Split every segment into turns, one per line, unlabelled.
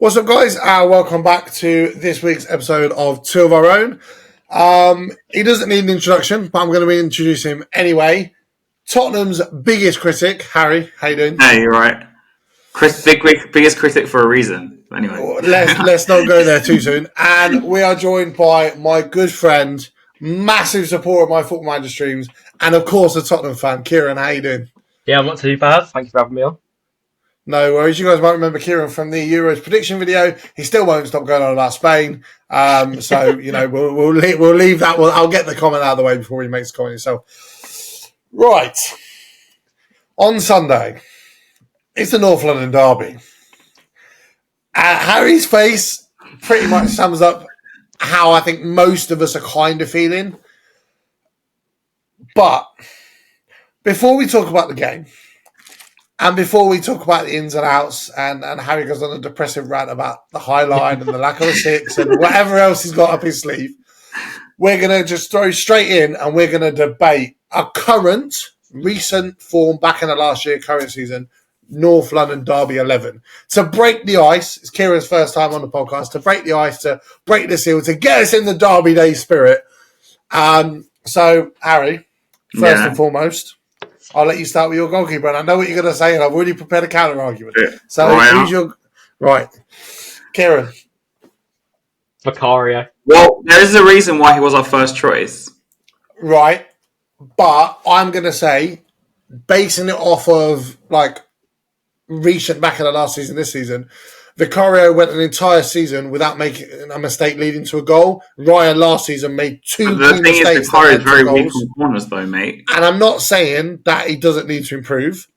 What's up, guys? Welcome back to this week's episode of Two of Our Own. He doesn't need an introduction, but I'm going to introduce him anyway. Tottenham's biggest critic, Harry. How you doing?
Hey, you're right. Biggest critic for a reason. Anyway,
let's not go there too soon. And we are joined by my good friend, massive supporter of my Football Manager streams, and of course a Tottenham fan, Ciaran. How you doing?
Yeah, I'm not too bad. Thank you for having me on.
No worries. You guys might remember Ciaran from the Euros prediction video. He still won't stop going on about Spain. So we'll leave that. I'll get the comment out of the way before he makes the comment himself. Right. On Sunday, it's the North London derby. Harry's face pretty much sums up how I think most of us are kind of feeling. But before we talk about the game, and before we talk about the ins and outs and Harry goes on a depressive rant about the high line and the lack of a six and whatever else he's got up his sleeve, we're going to just throw straight in and we're going to debate a recent form back in the last year, current season, North London Derby 11. To break the ice, it's Kieran's first time on the podcast, to break the ice, to break the seal, to get us in the Derby Day spirit. So, Harry, first and foremost, I'll let you start with your goalkeeper, and I know what you're going to say, and I've already prepared a counter argument.
Yeah.
So, who's your Ciaran?
Vicario.
Well, there is a reason why he was our first choice.
Right, but I'm going to say, basing it off of recent back in the last season, this season, Vicario went an entire season without making a mistake leading to a goal. Ryan last season made two
the thing
mistakes.
Vicario is very weak on corners, though, mate.
And I'm not saying that he doesn't need to improve,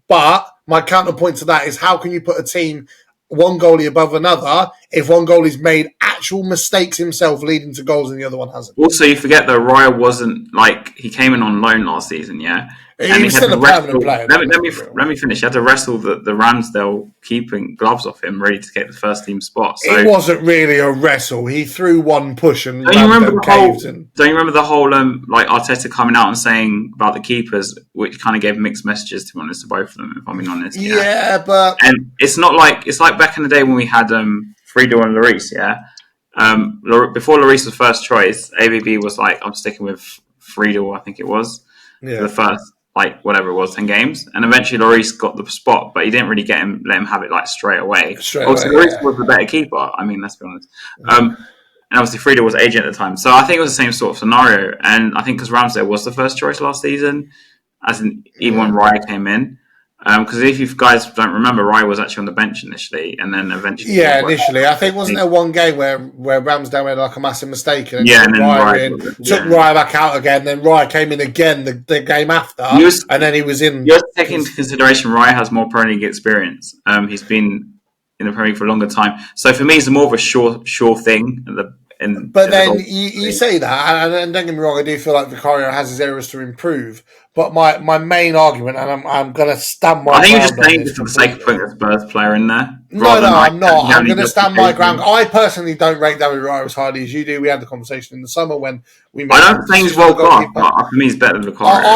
but my counterpoint to that is how can you put a team one goalie above another if one goalie's made actual mistakes himself leading to goals and the other one hasn't?
Also, you forget that Raya wasn't he came in on loan last season, yeah?
And he still a permanent player.
Let me finish. He had to wrestle the Ramsdale keeping gloves off him, ready to get the first team spot. So
it wasn't really a wrestle. He threw one push and
don't you remember the whole Arteta coming out and saying about the keepers, which kind of gave mixed messages, to be honest, to both of them, if I'm being honest.
Yeah, but
and it's not it's like back in the day when we had Friedel and Lloris, yeah. Before Lloris was first choice, ABB was like, I'm sticking with Friedel, I think it was, for the first, whatever it was, 10 games. And eventually Lloris got the spot, but he didn't really let him have it, straight away. Lloris was the better keeper, I mean, let's be honest. And obviously Friedel was agent at the time. So I think it was the same sort of scenario. And I think because Ramsdale was the first choice last season, even when Raya came in. Because if you guys don't remember, Raya was actually on the bench initially, and then eventually...
Yeah, initially. I think, wasn't there one game where Ramsdale made a massive mistake and
then
Raya took Raya back out again, then Raya came in again the game after, and then he was in...
You have to take into consideration Raya has more Premier League experience. He's been in the Premier League for a longer time. So for me, it's more of a sure thing.
But then you say that, and don't get me wrong, I do feel like Vicario has his areas to improve. But my main argument, and I'm going to stand my ground.
I think you're just saying this for the sake of putting a Spurs player in there.
No, I'm not. I'm going to stand my ground. I personally don't rate David Raya as highly as you do. We had the conversation in the summer when we made...
I don't think he's well gone, but for me he's better than Vicario.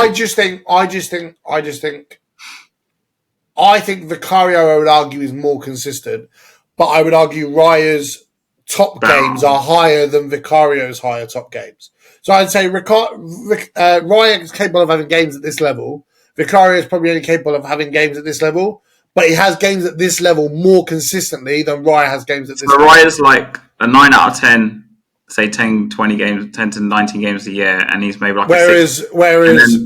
I think Vicario, I would argue, is more consistent. But I would argue Raya's top games are higher than Vicario's higher top games. So I'd say Raya is capable of having games at this level. Vicario is probably only capable of having games at this level, but he has games at this level more consistently than Raya has games at this level.
So Raya's like a 9 out of 10, say 10, 20 games, 10 to 19 games a year, and he's maybe
a 6. Whereas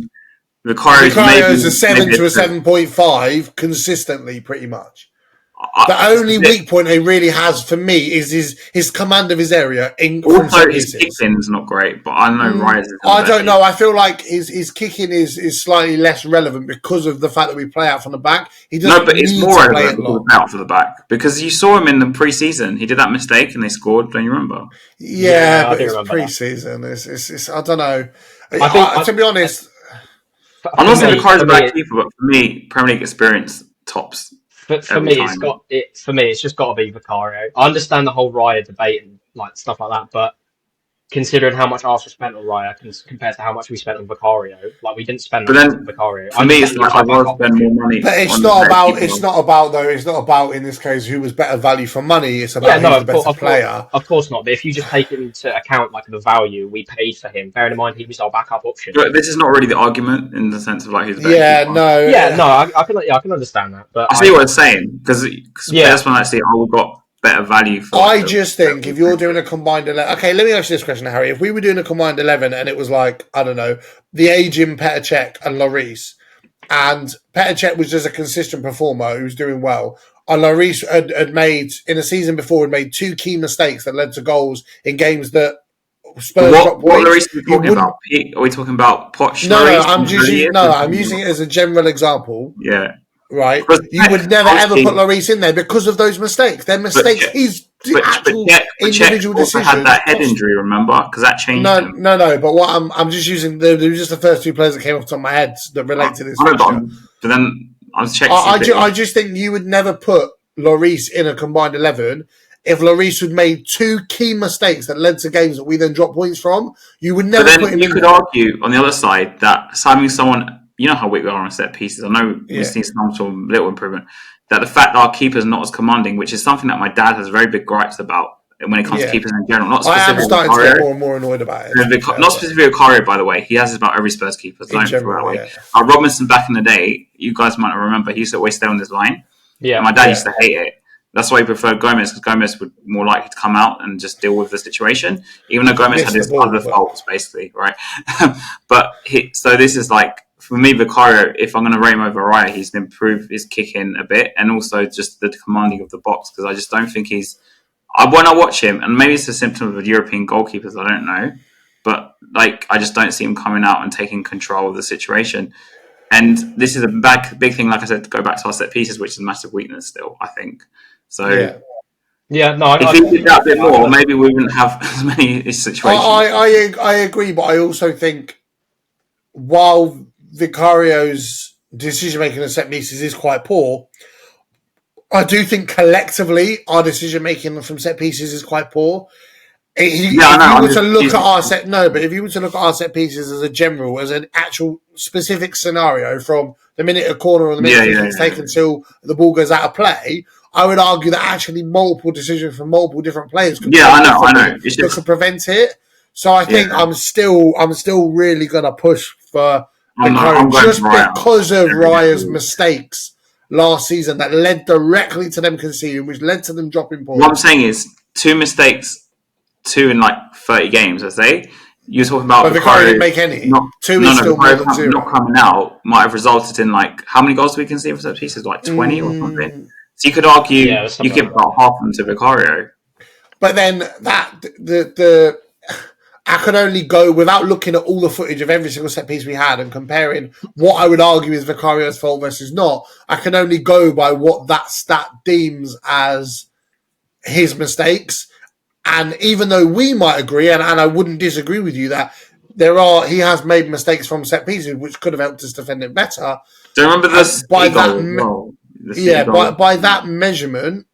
Vicario's
a 7 to a 7.5 consistently, pretty much. The only weak point he really has for me is his command of his area.
Also, his kicking is not great, but I know Raya's.
I don't know. I feel like his kicking is slightly less relevant because of the fact that we play out from the back. He doesn't.
No, but it's more relevant because we play out from the back, because you saw him in the pre-season. He did that mistake and they scored. Don't you remember?
Yeah, but it's pre-season. It's I don't know. To be honest,
I'm not saying Vicario's a bad keeper, but for me, Premier League experience tops.
But for me, it's just got to be Vicario. I understand the whole Raya debate and stuff like that, but considering how much Arsenal spent on Raya compared to how much we spent on Vicario, like we didn't spend
But
that much on
then,
Vicario.
for me, it's like I'd rather spend more money
But it's
on the
not
better
about.
keeper.
It's not about though. It's not about in this case who was better value for money. It's about who's the better player.
Of course not. But if you just take into account like the value we paid for him, bearing in mind he was our backup option.
But this is not really the argument in the sense of like who's the better
Yeah,
keeper.
no,
Yeah, no, I can understand that. But
I see what it's saying because players might say, "Oh, we've got better value for."
I just think if you're doing a combined 11, okay, let me ask you this question, Harry. If we were doing a combined 11 and it was like, I don't know, the aging Petr Cech and Lloris, and Petr Cech was just a consistent performer who was doing well, and Lloris had made, in a season before, had made 2 key mistakes that led to goals in games that Spurs dropped
What
points.
Lloris are we talking about? Are we talking about Poch?
No,
Lloris
I'm using it as a general example.
Yeah.
Right, you would never ever put Lloris in there because of those mistakes. They're mistakes. His actual individual decisions.
Had that head injury, remember? Because that changed him.
No. But what I'm just using. They were just the first 2 players that came off the top of my head that relate to this.
But then I was checking.
I just think you would never put Lloris in a combined 11 if Lloris had made 2 key mistakes that led to games that we then dropped points from. You would never put him in.
You could argue on the other side that having someone. You know how weak we are on set pieces. I know we've seen some sort of little improvement. That the fact that our keeper's not as commanding, which is something that my dad has very big gripes about when it comes to keepers in general. Not specifically.
I am starting to get more and more annoyed about it.
Not specifically Vicario, by the way. He has this about every Spurs keeper. So Robinson back in the day, you guys might not remember, he used to always stay on this line.
Yeah.
And my dad used to hate it. That's why he preferred Gomez, because Gomez would more likely to come out and just deal with the situation, even though Gomez had his other faults, basically, right? So this is like, for me, Vicario, if I'm going to rate him over Raya, he's improved his kicking a bit, and also just the commanding of the box, because I just don't think he's... when I watch him, and maybe it's a symptom of European goalkeepers, I don't know, but like I just don't see him coming out and taking control of the situation. And this is a big thing, like I said, to go back to our set pieces, which is a massive weakness still, I think. So,
no,
if he did that a bit more, maybe we wouldn't have as many situations.
I agree, but I also think while Vicario's decision making on set pieces is quite poor, I do think collectively our decision making from set pieces is quite poor. If you were to look at our set pieces as a general, as an actual specific scenario from the minute a corner or the minute it's taken until the ball goes out of play, I would argue that actually multiple decisions from multiple different players could could prevent it. So I think I'm still really gonna push for Vicario just because of Raya's mistakes last season that led directly to them conceding, which led to them dropping points.
What I'm saying is 2 mistakes, 2 in like 30 games, I say. You're talking about
Vicario didn't make any. 2 is still more than 0.
Not coming out might have resulted in like how many goals do we concede for set pieces? Like 20 or something. So you could argue you give about half of them to Vicario.
But then I can only go without looking at all the footage of every single set piece we had and comparing what I would argue is Vicario's fault versus not. I can only go by what that stat deems as his mistakes. And even though we might agree, and I wouldn't disagree with you, that he has made mistakes from set pieces which could have helped us defend it better.
Do you remember this?
By that measurement,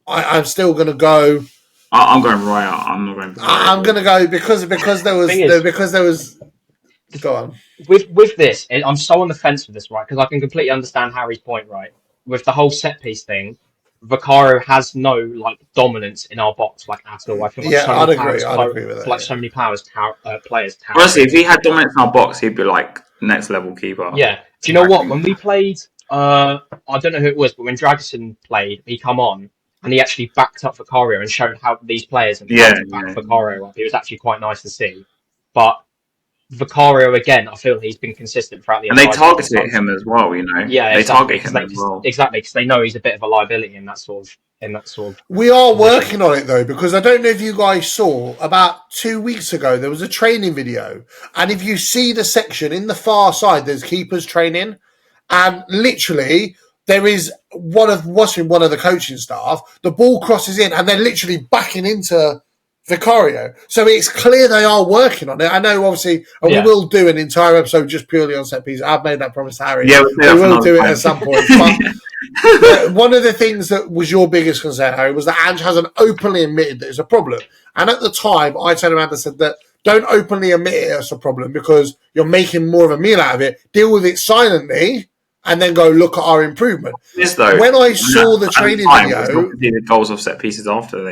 I'm still going to go.
I'm going Raya. I'm not going.
I'm going to go because there was. Go on.
With this, I'm so on the fence with this, right? Because I can completely understand Harry's point, right? With the whole set piece thing, Vicario has no like dominance in our box, like at all. I feel like
I'd agree with that.
Like so many players.
Honestly, if he had dominance in our box, he'd be like next level keeper.
Yeah. Do you know what? When we played, I don't know who it was, but when Dragusin played, he come on and he actually backed up Vicario and showed how these players and how to back Vicario up. It was actually quite nice to see. But Vicario, again, I feel he's been consistent throughout the
and they targeted him as well, you know.
Yeah,
they target him as well.
Exactly, because they know he's a bit of a liability in that sort of.
We are working on it though, because I don't know if you guys saw about 2 weeks ago there was a training video, and if you see the section in the far side, there's keepers training, and literally there is one of the coaching staff. The ball crosses in, and they're literally backing into Vicario. So it's clear they are working on it. I know, obviously, and we will do an entire episode just purely on set pieces. I've made that promise to Harry.
Yeah,
we will do it at some point. But one of the things that was your biggest concern, Harry, was that Ange hasn't openly admitted that it's a problem. And at the time, I turned around and said that don't openly admit it as a problem because you're making more of a meal out of it. Deal with it silently and then go look at our improvement. When I saw the training video,
the goals off set pieces after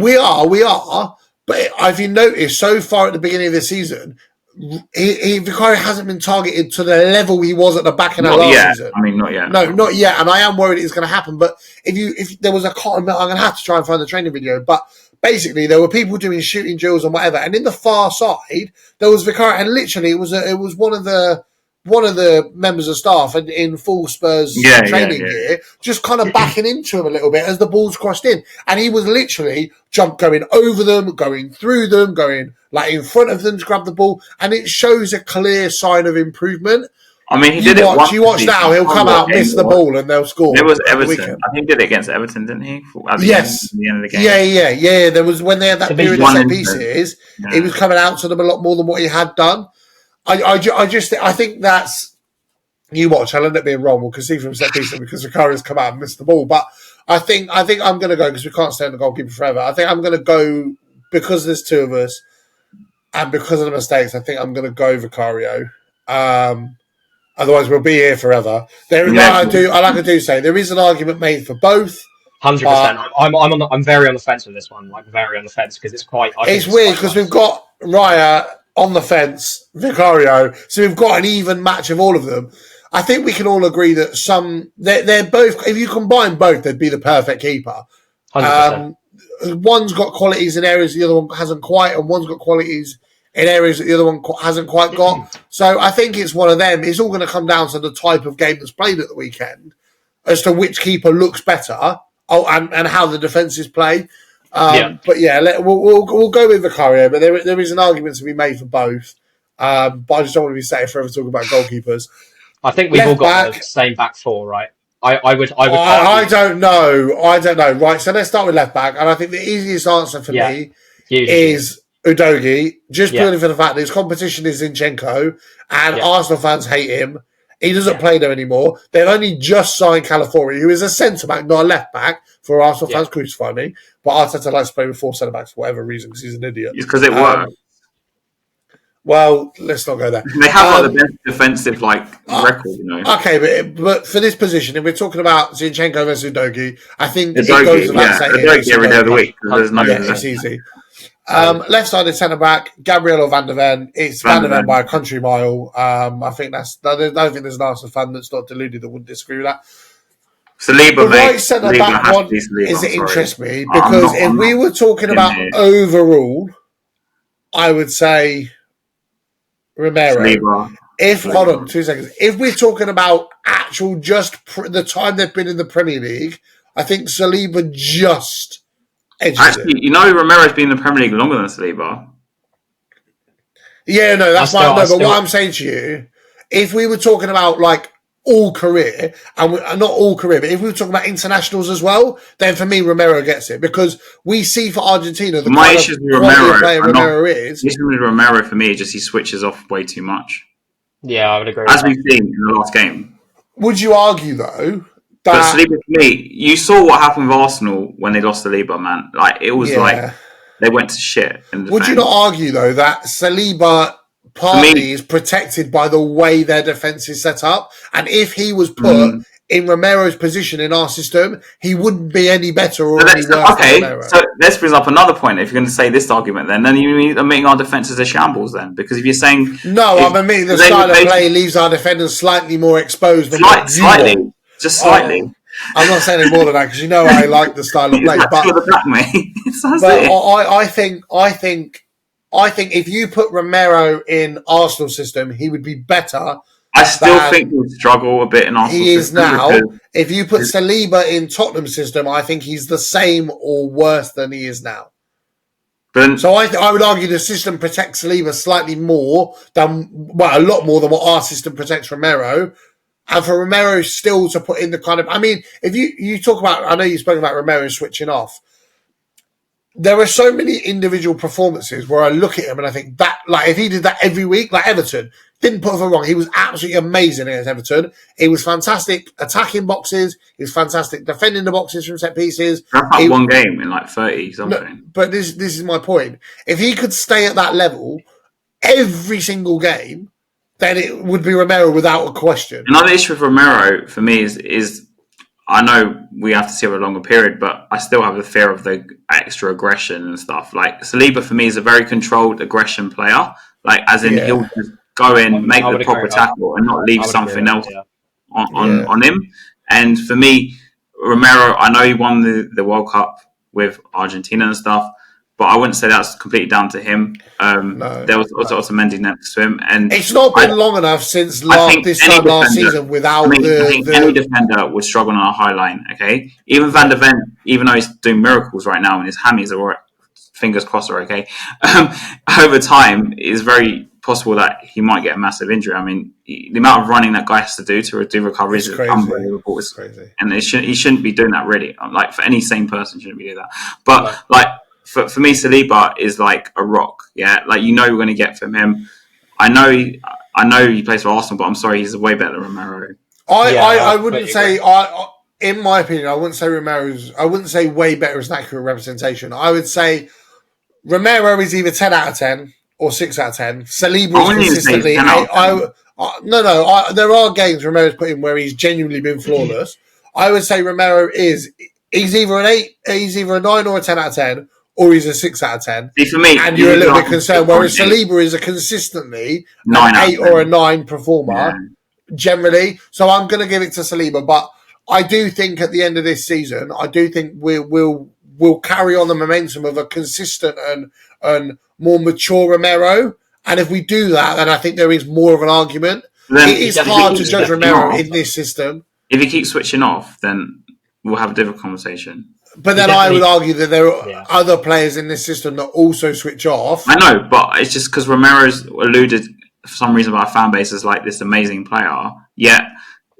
we are. But have you noticed so far at the beginning of the season, Vicario hasn't been targeted to the level he was at the back end of last season.
I mean, not yet.
No, not yet. And I am worried it's going to happen. But if there was a cotton mill, I'm going to have to try and find the training video. But basically, there were people doing shooting drills and whatever. And in the far side, there was Vicario, and literally, it was one of the members of staff in full Spurs training gear, just kind of backing into him a little bit as the balls crossed in. And he was literally going over them, going through them, going like in front of them to grab the ball. And it shows a clear sign of improvement.
I mean, he did it once.
You watch now, he'll come out, miss the ball, and they'll score.
It was Everton. I think he did it against Everton, didn't he? At the end of the game.
Yeah. There was when they had that period of set pieces, he was coming out to them a lot more than what he had done. I think that's you watch. I'll end up being wrong. We'll concede from set piece because Vicario's come out and missed the ball. But I think I'm going to go because we can't stay on the goalkeeper forever. I think I'm going to go because there's two of us and because of the mistakes. I think I'm going to go Vicario. Otherwise, we'll be here forever. I do say there is an argument made for both.
100%. I'm very on the fence with this one. Like very on the fence because it's quite.
It's weird because we've got Raya on the fence, Vicario. So we've got an even match of all of them. I think we can all agree that they're both. If you combine both, they'd be the perfect keeper.
100%.
One's got qualities in areas the other one hasn't quite, and one's got qualities in areas that the other one hasn't quite got. So I think it's one of them. It's all going to come down to the type of game that's played at the weekend as to which keeper looks better. And how the defences play. But we'll go with Vicario. But there is an argument to be made for both. But I just don't want to be sitting forever talking about goalkeepers.
I think we've all got the same back four, right? I
don't know. Right, so let's start with left back. And I think the easiest answer for me is Udogie, just purely for the fact that his competition is Zinchenko, and Arsenal fans hate him. He doesn't play there anymore. They've only just signed Calafiori, who is a centre-back, not a left-back, for Arsenal fans. Crucify me. But Arteta likes to play with 4 centre-backs for whatever reason, because he's an idiot.
It's because it works.
Well, let's not go there.
They have the best defensive record, you know.
Okay, but for this position, if we're talking about Zinchenko versus Udogie, I think it goes without saying.
Udogie every day of the week.
It's easy. Left-sided centre-back, Gabriel or Van der Ven. It's Van der Ven by a country mile. I don't think there's an Arsenal fan that's not deluded that wouldn't disagree with that.
Saliba,
the right centre-back one interests me because if we were talking about overall, I would say Romero. Hold on 2 seconds. If we're talking about actual the time they've been in the Premier League, I think Saliba just
actually, you know, Romero's been in the Premier League longer than Saliba.
Yeah, no, that's fine. No, but what I'm saying to you, if we were talking about all career, and not all career, but if we were talking about internationals as well, then for me, Romero gets it because we see for Argentina the
my
kind
issue
of
with Romero,
player Romero is.
The issue with Romero for me is just he switches off way too much.
Yeah, I would agree.
As we've seen in the last game.
Would you argue though?
But Saliba, for me, you saw what happened with Arsenal when they lost Saliba, man. It was they went to shit.
Would you not argue though that Saliba partly is protected by the way their defence is set up, and if he was put in Romero's position in our system, he wouldn't be any better or any worse.
Okay, so let's bring up another point. If you're going to say this argument, then you are making our defence as a shambles. Then, because if you're saying
I'm admitting the style of play leaves our defenders slightly more exposed than
slightly. Just slightly.
I'm not saying any more than that because you know I like the style of play. I think if you put Romero in Arsenal system, he would be better.
I still think he would struggle a bit in Arsenal system.
He is now. If you put Saliba in Tottenham system, I think he's the same or worse than he is now. So I would argue the system protects Saliba slightly more a lot more than what our system protects Romero. And for Romero still to put in the kind of... I mean, if you talk about... I know you spoke about Romero switching off. there are so many individual performances where I look at him and I think that, like, if he did that every week, like Everton, didn't put him wrong. He was absolutely amazing against Everton. He was fantastic attacking boxes. He was fantastic defending the boxes from set pieces.
That's like one game in like 30 something.
No, but this is my point. If he could stay at that level every single game, then it would be Romero without a question.
Another issue with Romero for me is I know we have to see over a longer period, but I still have the fear of the extra aggression and stuff. Like Saliba for me is a very controlled aggression player. Like as in he'll just go in, make the proper tackle, and not leave something else on him. And for me, Romero, I know he won the World Cup with Argentina and stuff, but I wouldn't say that's completely down to him. There was also Otamendi next to him, and
it's not been long enough since last season without
any defender would struggle on a high line. Okay, even Van de Ven, even though he's doing miracles right now and his hammies are all right, fingers crossed are okay. Over time, it's very possible that he might get a massive injury. I mean, the amount of running that guy has to do recoveries is unbelievable. It's crazy, and he shouldn't be doing that really. Like for any sane person, shouldn't be doing that. But like. For me, Saliba is like a rock. Yeah, like you know you're going to get from him. I know he plays for Arsenal, but I'm sorry, he's way better than Romero.
I wouldn't say. In my opinion, I wouldn't say Romero's. I wouldn't say way better is an accurate representation. I would say Romero is either 10 out of 10 or 6 out of 10. Saliba is consistently. There are games Romero's put in where he's genuinely been flawless. I would say Romero is. He's either an 8. He's either a 9 or a 10 out of 10. Or he's a 6 out of 10.
See, for me,
and you're a little bit concerned. Whereas Saliba is a consistently an 8 or a 9 performer, generally. So I'm going to give it to Saliba. But I do think at the end of this season, I do think we'll carry on the momentum of a consistent and more mature Romero. And if we do that, then I think there is more of an argument. It is hard to judge Romero in this system.
If he keeps switching off, then we'll have a different conversation.
But then I would argue that there are other players in this system that also switch off.
I know, but it's just because Romero's alluded for some reason by our fan base as like this amazing player. Yet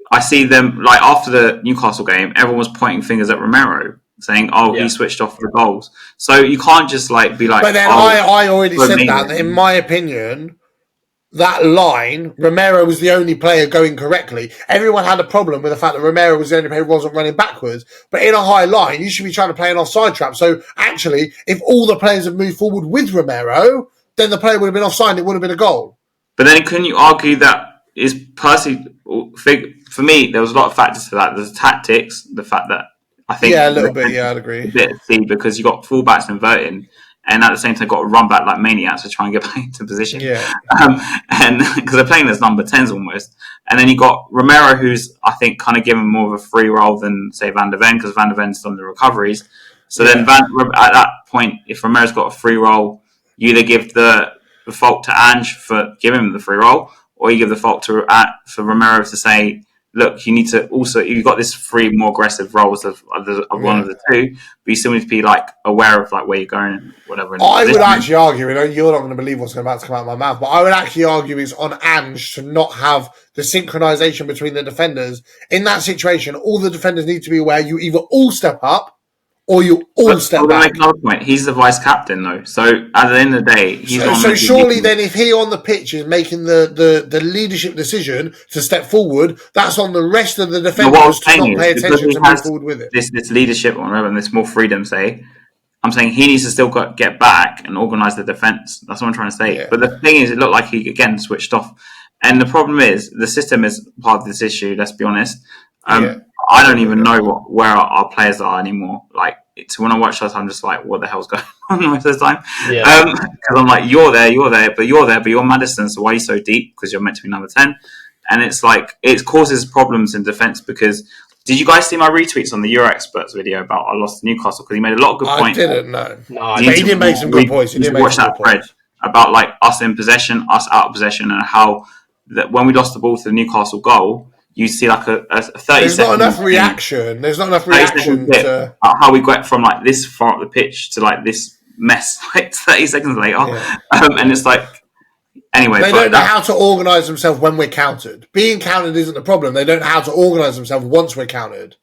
I see them like after the Newcastle game, everyone was pointing fingers at Romero, saying, he switched off the goals. So you can't just like be like.
But then I already said that in my opinion. That line, Romero was the only player going correctly. Everyone had a problem with the fact that Romero was the only player who wasn't running backwards. But in a high line, you should be trying to play an offside trap. So actually, if all the players had moved forward with Romero, then the player would have been offside and it would have been a goal.
But then couldn't you argue that is personally, for me, there was a lot of factors to that. There's tactics, the fact that I think...
Yeah, a little bit, I'd agree.
Because you got fullbacks inverting. And at the same time, got to run back like maniacs to try and get back into position.
Yeah.
And because they're playing as number 10s almost. And then you got Romero, who's, I think, kind of given more of a free role than, say, Van de Ven, because Van de Ven's done the recoveries. So then at that point, if Romero's got a free role, you either give the fault to Ange for giving him the free role, or you give the fault for Romero to say, look, you need to also, you've got this three more aggressive roles of one of the two, but you still need to be like aware of like where you're going and whatever.
I would actually argue, you're not going to believe what's about to come out of my mouth, but I would actually argue it's on Ange to not have the synchronization between the defenders. In that situation, all the defenders need to be aware you either all step up or you all step back.
Make another point. He's the vice captain though, so at the end of the day, he's
so surely then if he on the pitch is making the leadership decision to step forward, that's on the rest of the defenders to not pay attention to move forward with it.
This leadership or whatever, and this more freedom, say, I'm saying he needs to still get back and organise the defence. That's what I'm trying to say. Yeah. But the thing is, it looked like he again switched off, and the problem is the system is part of this issue. Let's be honest. I don't even know where our players are anymore. Like, when I watch that, I'm just like, what the hell's going on most of the time? Because I'm like, you're there, but you're Maddison, so why are you so deep? Because you're meant to be number 10. And it's like, it causes problems in defence because, did you guys see my retweets on the Euro Experts video about I lost to Newcastle? Because he made a lot of good points.
I didn't know. No, he did make some good points. He did make some good points.
About like us in possession, us out of possession, and how that when we lost the ball to the Newcastle goal, you see like a 30
There's not enough reaction. There's not enough reaction to
how we got from like this far up the pitch to like this mess like 30 seconds later. Yeah. And it's like, anyway.
They don't know how to organise themselves when we're countered. Being countered isn't the problem. They don't know how to organise themselves once we're countered.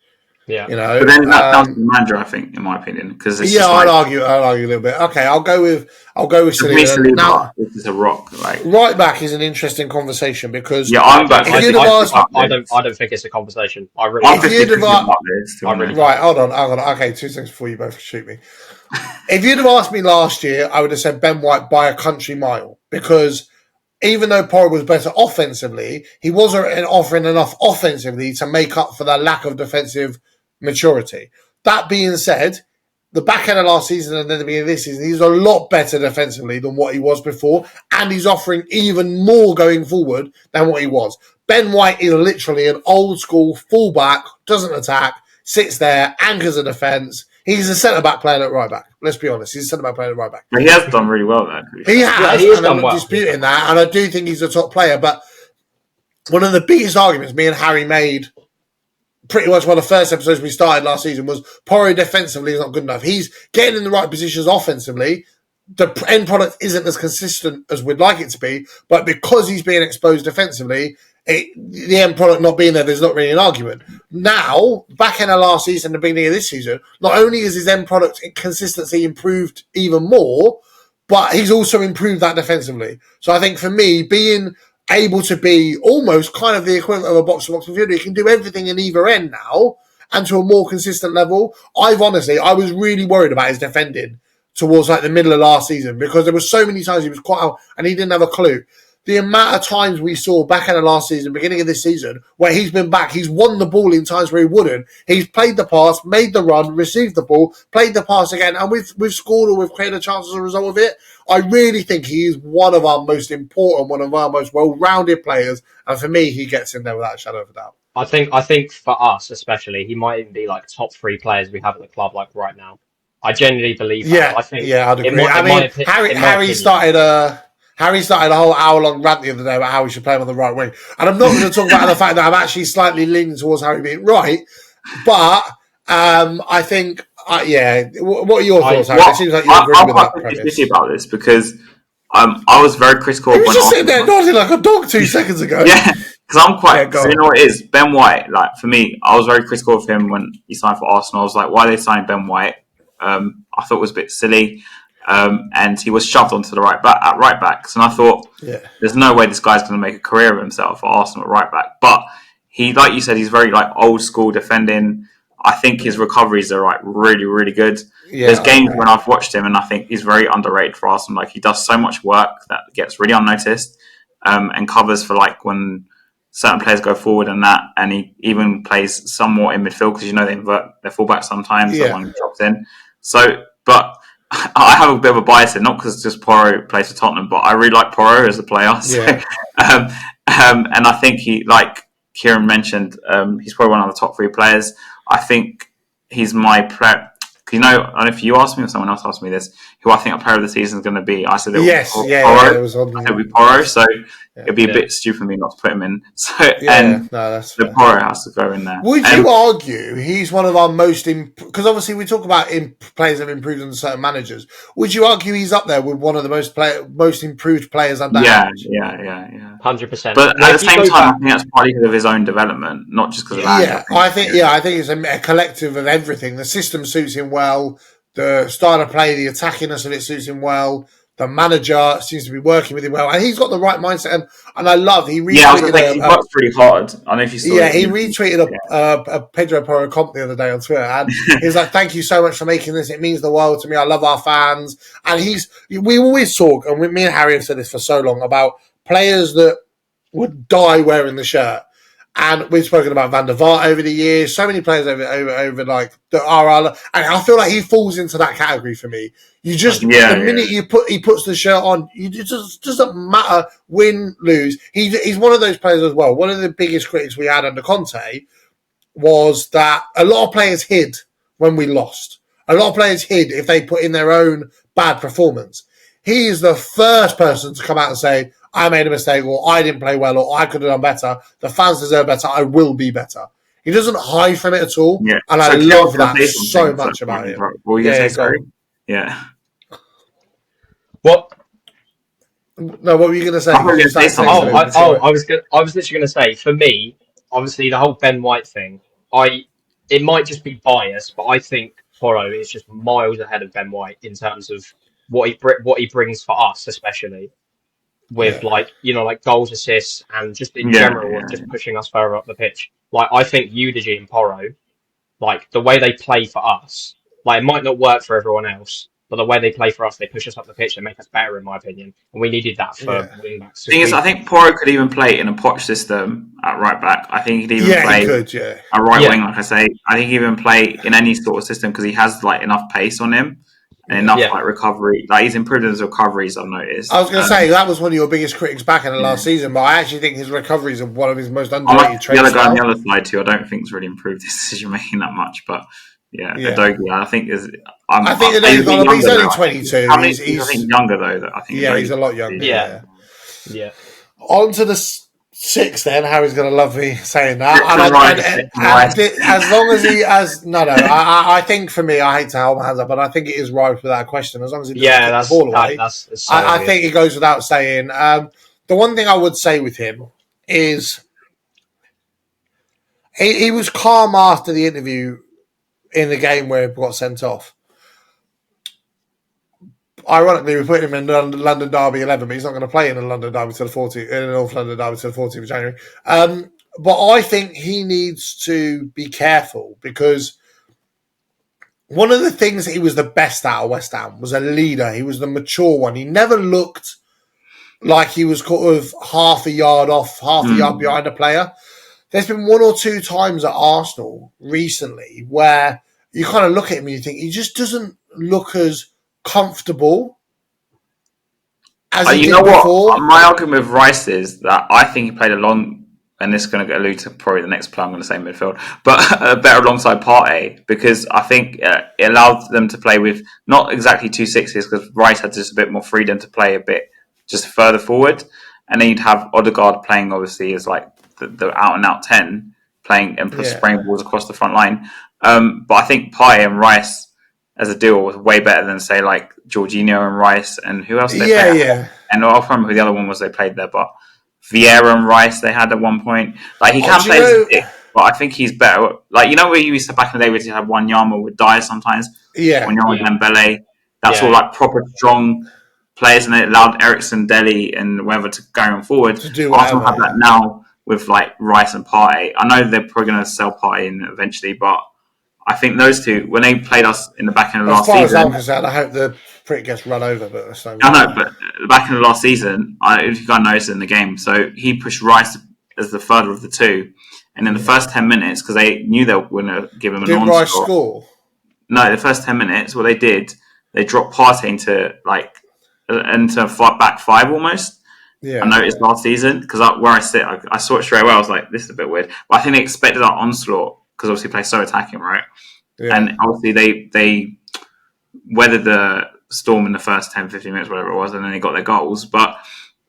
Yeah.
But then that down to the manager, I think, in my opinion, because it's just
I'll argue a little bit. Okay, I'll go with Saliba. Now,
this is a rock. Like
right back is an interesting conversation because
I'm back.
I don't think it's a conversation. I really.
I'm
if you'd have
right,
hold on. Okay, 2 seconds before you both shoot me. If you'd have asked me last year, I would have said Ben White by a country mile because even though Porro was better offensively, he wasn't offering enough offensively to make up for the lack of defensive maturity. That being said, the back end of last season and then the beginning of this season, he's a lot better defensively than what he was before, and he's offering even more going forward than what he was. Ben White is literally an old school fullback, doesn't attack, sits there, anchors a defence. He's a centre-back playing at right-back. Let's be honest. He's a centre-back playing at right-back.
But he has done really well there.
He has and I'm not disputing that, and I do think he's a top player, but one of the biggest arguments me and Harry made pretty much one of the first episodes we started last season was Porro defensively is not good enough. He's getting in the right positions offensively. The end product isn't as consistent as we'd like it to be, but because he's being exposed defensively, the end product not being there's not really an argument. Now, back in the last season, the beginning of this season, not only is his end product consistency improved even more, but he's also improved that defensively. So I think for me, being able to be almost kind of the equivalent of a box-to-box midfielder, he can do everything in either end now and to a more consistent level. I was really worried about his defending towards like the middle of last season because there were so many times he was quite out and he didn't have a clue. The amount of times we saw back in the last season, beginning of this season, where he's been back, he's won the ball in times where he wouldn't. He's played the pass, made the run, received the ball, played the pass again, and we've scored or we've created a chance as a result of it. I really think he is one of our most important, one of our most well-rounded players, and for me, he gets in there without a shadow of a doubt.
I think for us especially, he might even be like top 3 players we have at the club like right now. I genuinely believe that. I think
I'd agree. Harry started a whole hour-long rant the other day about how we should play him on the right wing. And I'm not going to talk about the fact that I'm actually slightly leaning towards Harry being right, but I think, what are your thoughts, Harry? It seems like you agree with that premise.
I'm about this because I was very critical.
He was just sitting there nodding like a dog 2 seconds ago.
Yeah, because I'm quite... you know what it is? Ben White, like, for me, I was very critical of him when he signed for Arsenal. I was like, why are they signing Ben White? I thought it was a bit silly. And he was shoved onto the right backs, and I thought, there's no way this guy's going to make a career of himself for Arsenal at right back. But he, like you said, he's very like old school defending. I think his recoveries are like really, really good. Yeah, there's games when I've watched him, and I think he's very underrated for Arsenal. Like he does so much work that gets really unnoticed, and covers for like when certain players go forward and that, and he even plays somewhat in midfield because they invert their fullback sometimes. So one drops in. So, but I have a bit of a bias here, not because just Porro plays for Tottenham, but I really like Porro as a player. So, and I think he, like Ciaran mentioned, he's probably one of the top 3 players. I think he's my player. I don't know if you asked me or someone else asked me this, who I think a player of the season is going to be. I said it was Porro.
It was on.
I said it would be Porro, so it'd be a bit stupid for me not to put him in. So that's the Porro has to go in there.
Would you argue he's one of our most because obviously we talk about players have improved under certain managers. Would you argue he's up there with one of the most improved players under?
Yeah,
100%.
But at the same time, I think that's partly because of his own development, not just because of that.
I think it's a collective of everything. The system suits him well. The style of play, the attackingness of it suits him well. The manager seems to be working with him well, and he's got the right mindset. And I love he retweeted.
He works pretty hard. I don't know if you saw.
Yeah, he retweeted a Pedro Porro comp the other day on Twitter, and he's like, "Thank you so much for making this. It means the world to me. I love our fans." And we always talk, and me and Harry have said this for so long about players that would die wearing the shirt. And we've spoken about Van der Vaart over the years. So many players over like that are, and I feel like he falls into that category for me. You just the minute he puts the shirt on, it just doesn't matter win lose. He's one of those players as well. One of the biggest critics we had under Conte was that a lot of players hid when we lost. A lot of players hid if they put in their own bad performance. He is the first person to come out and say, I made a mistake, or I didn't play well, or I could have done better. The fans deserve better. I will be better. He doesn't hide from it at all. Yeah. And I love that so much about him.
What were you going to say, sorry? Yeah.
What?
No, what were you going to say?
I was literally going to say, for me, obviously the whole Ben White thing, it might just be bias, but I think Porro is just miles ahead of Ben White in terms of what he brings for us, especially with like goals, assists, and just in general of just pushing us further up the pitch. Like I think Udeji and Porro, like the way they play for us, like it might not work for everyone else, but the way they play for us, they push us up the pitch and make us better, in my opinion. And we needed that for wing backs.
The thing is, I think Porro could even play in a Poch system at right back. I think he'd even play a right wing, like I say. I think he'd even play in any sort of system because he has like enough pace on him and enough like recovery. Like he's improved his recoveries, I've noticed.
I was going to say that was one of your biggest critics back in the last season, but I actually think his recoveries are one of his most underrated traits.
The other guy on the other side too, I don't think has really improved his decision making that much, but. Udogie, I think is.
I think he's only 22.
He's I think younger though. I think.
Yeah, he's a lot younger.
Yeah.
On to the 6 then. Harry's going to love me saying that. As long as he has I think for me, I hate to hold my hands up, but I think it is Rice without question. As long as he doesn't kick the ball away, I think it goes without saying. The one thing I would say with him is he was calm after the interview. In the game where he got sent off. Ironically, we put him in the London Derby 11, but he's not going to play in the London Derby till the 14th, in the North London Derby till the 14th of January. But I think he needs to be careful because one of the things that he was the best at West Ham was a leader. He was the mature one. He never looked like he was sort of half a yard off, half a yard behind a player. There's been 1 or 2 times at Arsenal recently where you kind of look at him and you think he just doesn't look as comfortable as he did before.
My argument with Rice is that I think he played along, and this is going to allude to probably the next player I'm going to say midfield, but better alongside Partey because I think it allowed them to play with not exactly 2 6s because Rice had just a bit more freedom to play a bit just further forward, and then you'd have Odegaard playing obviously as like the out-and-out 10 playing and spraying balls across the front line. But I think Partey and Rice as a duo was way better than, say, like Jorginho and Rice and who else they played. Yeah. And I can't remember who the other one was they played there, but Vieira and Rice they had at one point. Like, he can play as a stick, but I think he's better. Like, you know where you used to back in the day where you had Wanyama with Dyer sometimes?
Yeah.
Wanyama and Dembele. That's all like proper strong players, and it allowed Ericsson, Dele and whoever to go on forward.
To do
Arsenal have that now. With like Rice and Partey. I know they're probably going to sell Partey in eventually, but I think those two, when they played us in the back end of last season...
As far as I'm concerned, I hope the prick gets run over, but that's no...
I know, but the back end of last season, if you guys noticed in the game, so he pushed Rice as the further of the two, and in the first 10 minutes, because they knew they were going to give him an onslaught...
Did Rice score?
No, the first 10 minutes, what they did, they dropped Partey into back 5 almost.
Yeah.
I noticed last season because where I sit, I saw it straight away. I was like, "This is a bit weird," but I think they expected our onslaught because obviously they play so attacking, right? Yeah. And obviously they weathered the storm in the first 10, 15 minutes, whatever it was, and then they got their goals. But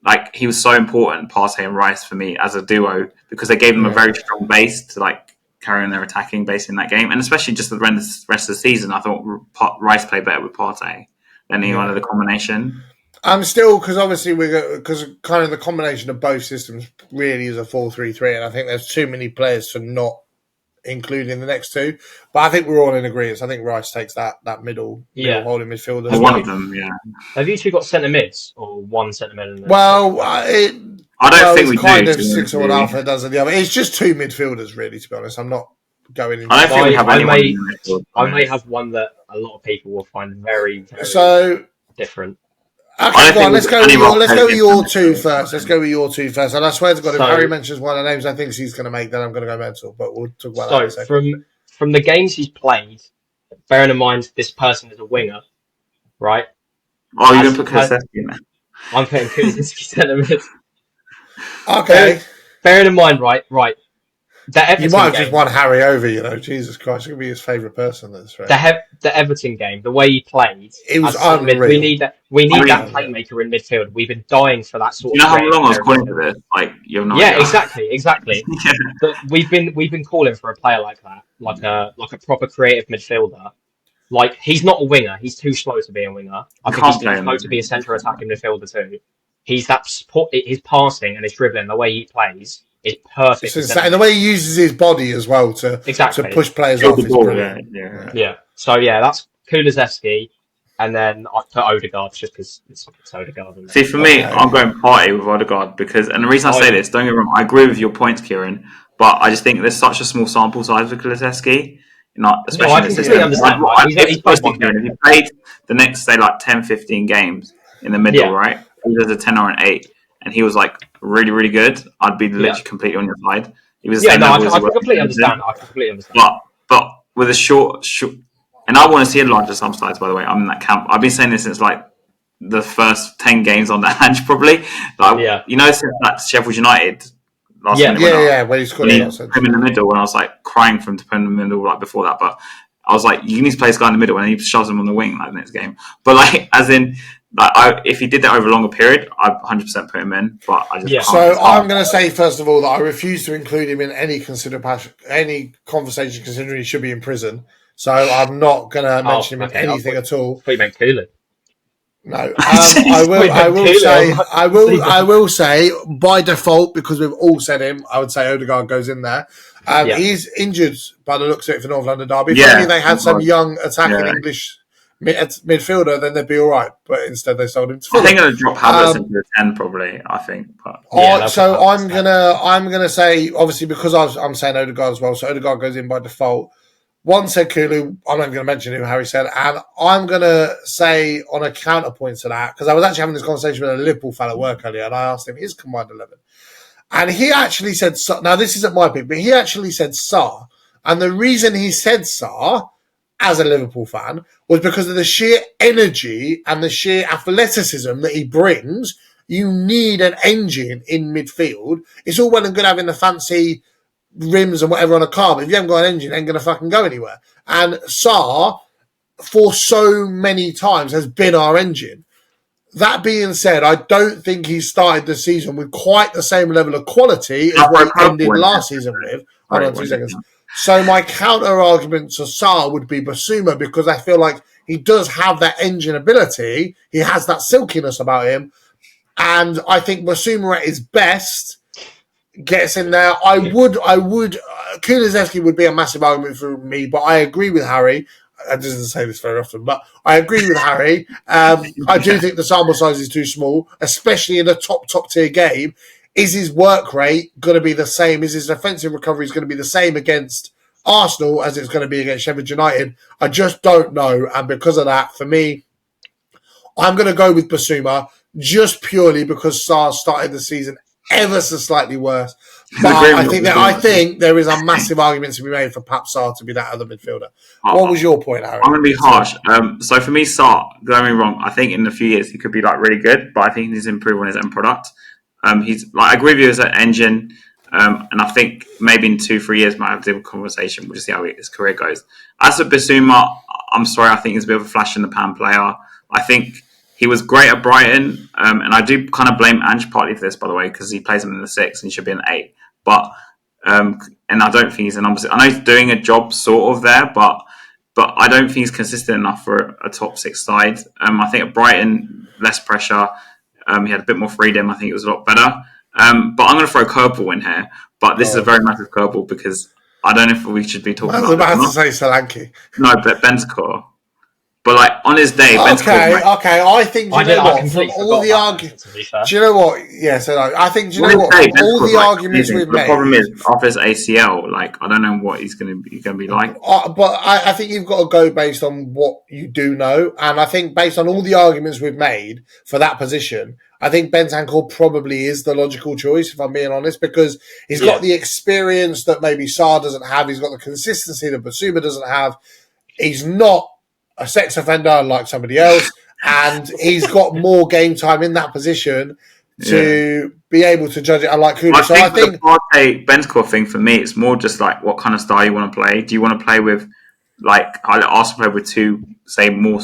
like he was so important, Partey and Rice for me as a duo because they gave them a very strong base to like carry on their attacking base in that game, and especially just the rest of the season. I thought Rice played better with Partey than any other combination.
I'm still because obviously because kind of the combination of both systems really is a 4-3-3, and I think there's too many players to not include in the next two. But I think we're all in agreement. I think Rice takes that middle holding midfielder.
One of them, yeah.
Have you two got centre mids or one centre mid?
Well,
I don't think we
kind
do.
Of 6 or 1 alpha does the other. It's just 2 midfielders, really. To be honest, I'm not going into.
I don't think we have anyone.
I may have one that a lot of people will find very, very different.
Okay, go on, let's go with your 2 first. Let's go with your 2 first. And I swear to God, if Harry mentions one of the names I think he's going to make, then I'm going to go mental. But we'll talk about that in a second.
From the games he's played, bearing in mind this person is a winger, right?
Oh, you're going to put Kulusevski in there?
I'm putting Kulusevski centre mid.
Okay.
Bearing in mind, right.
You might have just won Harry over, Jesus Christ, you're going to be his favourite person. That's right.
The Everton game, the way he played,
it was unreal.
We need that playmaker in midfield. We've been dying for that sort of.
You know how long I was calling for this? Like you're not.
Yeah, exactly. But we've been calling for a player like that, like a proper creative midfielder. Like he's not a winger. He's too slow to be a winger. I think he's too slow to be a centre attacking midfielder too. He's that support. His passing and his dribbling, the way he plays. is perfect.
It's insane. And the way he uses his body as well to push players off is brilliant.
Yeah. So that's Kulusevski, and then I put Odegaard just because it's Odegaard.
See, for me, I'm going party with Odegaard because, and the reason I say this, don't get me wrong, I agree with your points, Ciaran, but I just think there's such a small sample size with Kulusevski. Especially
I completely understand. He's played one game.
If he played the next, say, like 10, 15 games in the middle, right? He was a 10 or an 8, and he was like really, really good. I'd be literally completely on your side. He was
I completely understand.
But with a short, and I want to see a larger sample size. By the way, I'm in that camp. I've been saying this since like the first 10 games on the Ange, probably. Since that Sheffield United.
When he scored
him in the middle, and I was like crying for him to put him in the middle like before that. But I was like, you need to play this guy in the middle, and he shoves him on the wing like the next game. But like, as in, if he did that over a longer period, I'd 100% put him in. But I just can't.
So I'm going to say first of all that I refuse to include him in any conversation, considering he should be in prison. So I'm not going to mention him in anything at all.
What you meant, Cooler?
No, I will say by default, because we've all said him, I would say Odegaard goes in there. He's injured by the looks of it for North London Derby. If only they had some young attacking English midfielder, then they'd be all right. But instead, they sold him to Fulham.
I think they'll drop Havertz into the 10 probably. I think.
So I'm gonna say, obviously, because I'm saying Odegaard as well. So Odegaard goes in by default. One said Kulu. I'm not going to mention who Harry said, and I'm going to say on a counterpoint to that, because I was actually having this conversation with a Liverpool fan at work earlier, and I asked him his combined 11, and he actually said, now this isn't my pick, but he actually said Sarr, and the reason he said Sarr as a Liverpool fan was because of the sheer energy and the sheer athleticism that he brings. You need an engine in midfield. It's all well and good having the fancy rims and whatever on a car, but if you haven't got an engine, it ain't going to fucking go anywhere. And Sarr, for so many times, has been our engine. That being said, I don't think he started the season with quite the same level of quality as what he ended last season with. Hold on 2 seconds. So my counter argument to Sarr would be Basuma, because I feel like he does have that engine ability. He has that silkiness about him. And I think Basuma at his best gets in there. I would Kulusevski would be a massive argument for me, but I agree with Harry. I doesn't say this very often, but I agree with Harry. I do think the sample size is too small, especially in a top tier game. Is his work rate going to be the same? Is his defensive recovery going to be the same against Arsenal as it's going to be against Sheffield United? I just don't know. And because of that, for me, I'm going to go with Basuma just purely because Sarr started the season ever so slightly worse. But I think there is a massive argument to be made for Pap Sarr to be that other midfielder. What was your point, Harry?
I'm going to be harsh. So for me, Sarr, don't get me wrong, I think in a few years he could be like really good, but I think he needs to improve on his own product. He's like, I agree with you as an engine, and I think maybe in 2-3 years might have a different conversation. We'll just see how his career goes. As for Basuma, I'm sorry, I think he's a bit of a flash in the pan player. I think he was great at Brighton, and I do kind of blame Ange partly for this, by the way, because he plays him in the 6 and he should be an 8. But and I don't think he's an opposite. I know he's doing a job sort of there, but I don't think he's consistent enough for a top 6 side. I think at Brighton, less pressure. He had a bit more freedom. I think it was a lot better. But I'm going to throw a curveball in here. But this is a very massive curveball because I don't know if we should be talking about.
I was about to say Solanke.
No, but Bentancur. But like on his day,
okay. I think from all the arguments. Do you know what? Yeah, so I think from all the arguments we've made.
The problem is after his ACL, like I don't know what he's going to be like.
But I think you've got to go based on what you do know, and I think based on all the arguments we've made for that position, I think Bentancur probably is the logical choice, if I'm being honest, because he's got the experience that maybe Sarr doesn't have. He's got the consistency that Basuma doesn't have. He's not a sex offender like somebody else, and he's got more game time in that position to be able to judge it. Unlike Kulu. So I think
the Partey Bentancur thing for me, it's more just like what kind of style you want to play. Do you want to play with like Arsenal play with 2, say more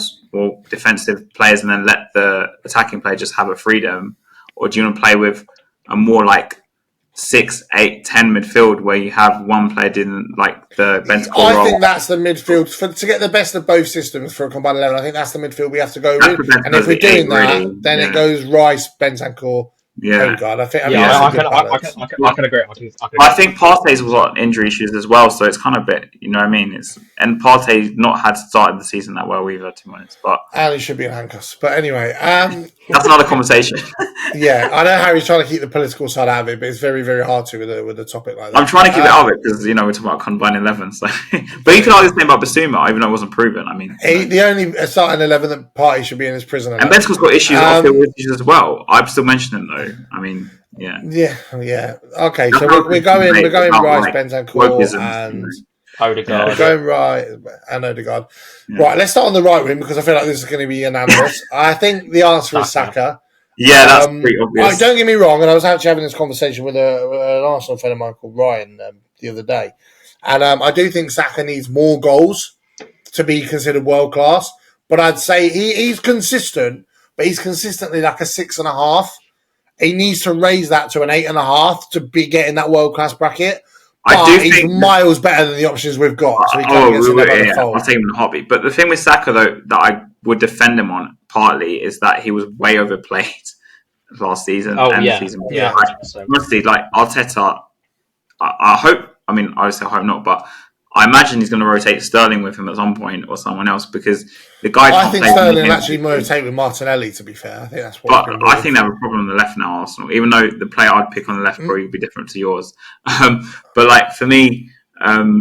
defensive players, and then let the attacking player just have a freedom, or do you want to play with a more like 6, 8, 10 midfield where you have one player doing like the Bentancur role?
I think that's the midfield to get the best of both systems for a combined 11. I think that's the midfield we have to go with. And if we're doing that, then it goes Rice, Bentancur,
Yeah.
Odegaard. I think
I can agree.
I think Partey's got injury issues as well, so it's kind of a bit, you know what I mean? And Partey's not had started the season that well either, to be honest. But
and he should be in handcuffs. But anyway,
that's another conversation.
Yeah, I know Harry's trying to keep the political side out of it, but it's very, very hard to with a topic like that.
I'm trying to keep it out of it because we're talking about combined 11. So, but you can argue the same about Basuma, even though it wasn't proven. I mean,
the only starting 11 that Partey should be in his prison.
And Bental's got issues, off-field issues as well. I'd still mention them though. I mean, yeah.
Okay, so we're going Rice, Bentancur, and
Odegaard.
We're going right and Odegaard. Yeah. Right, let's start on the right wing because I feel like this is going to be unanimous. I think the answer is Saka.
Yeah, that's pretty obvious.
Don't get me wrong, and I was actually having this conversation with an Arsenal friend of mine called Ryan the other day, and I do think Saka needs more goals to be considered world class. But I'd say he's consistent, but he's consistently like a 6.5. He needs to raise that to an 8.5 to be getting that world class bracket. But he's miles better than the options we've got. So
I'll take him in a heartbeat. But the thing with Saka, though, that I would defend him on partly is that he was way overplayed last season and the season before.
Yeah.
Honestly, like Arteta, I hope. I mean, I say hope not, but I imagine he's going to rotate Sterling with him at some point or someone else because the guy.
I think Sterling will actually rotate with Martinelli. To be fair, I think that's what.
But I think they have a problem on the left now, Arsenal. Even though the player I'd pick on the left probably would be different to yours, but like for me, I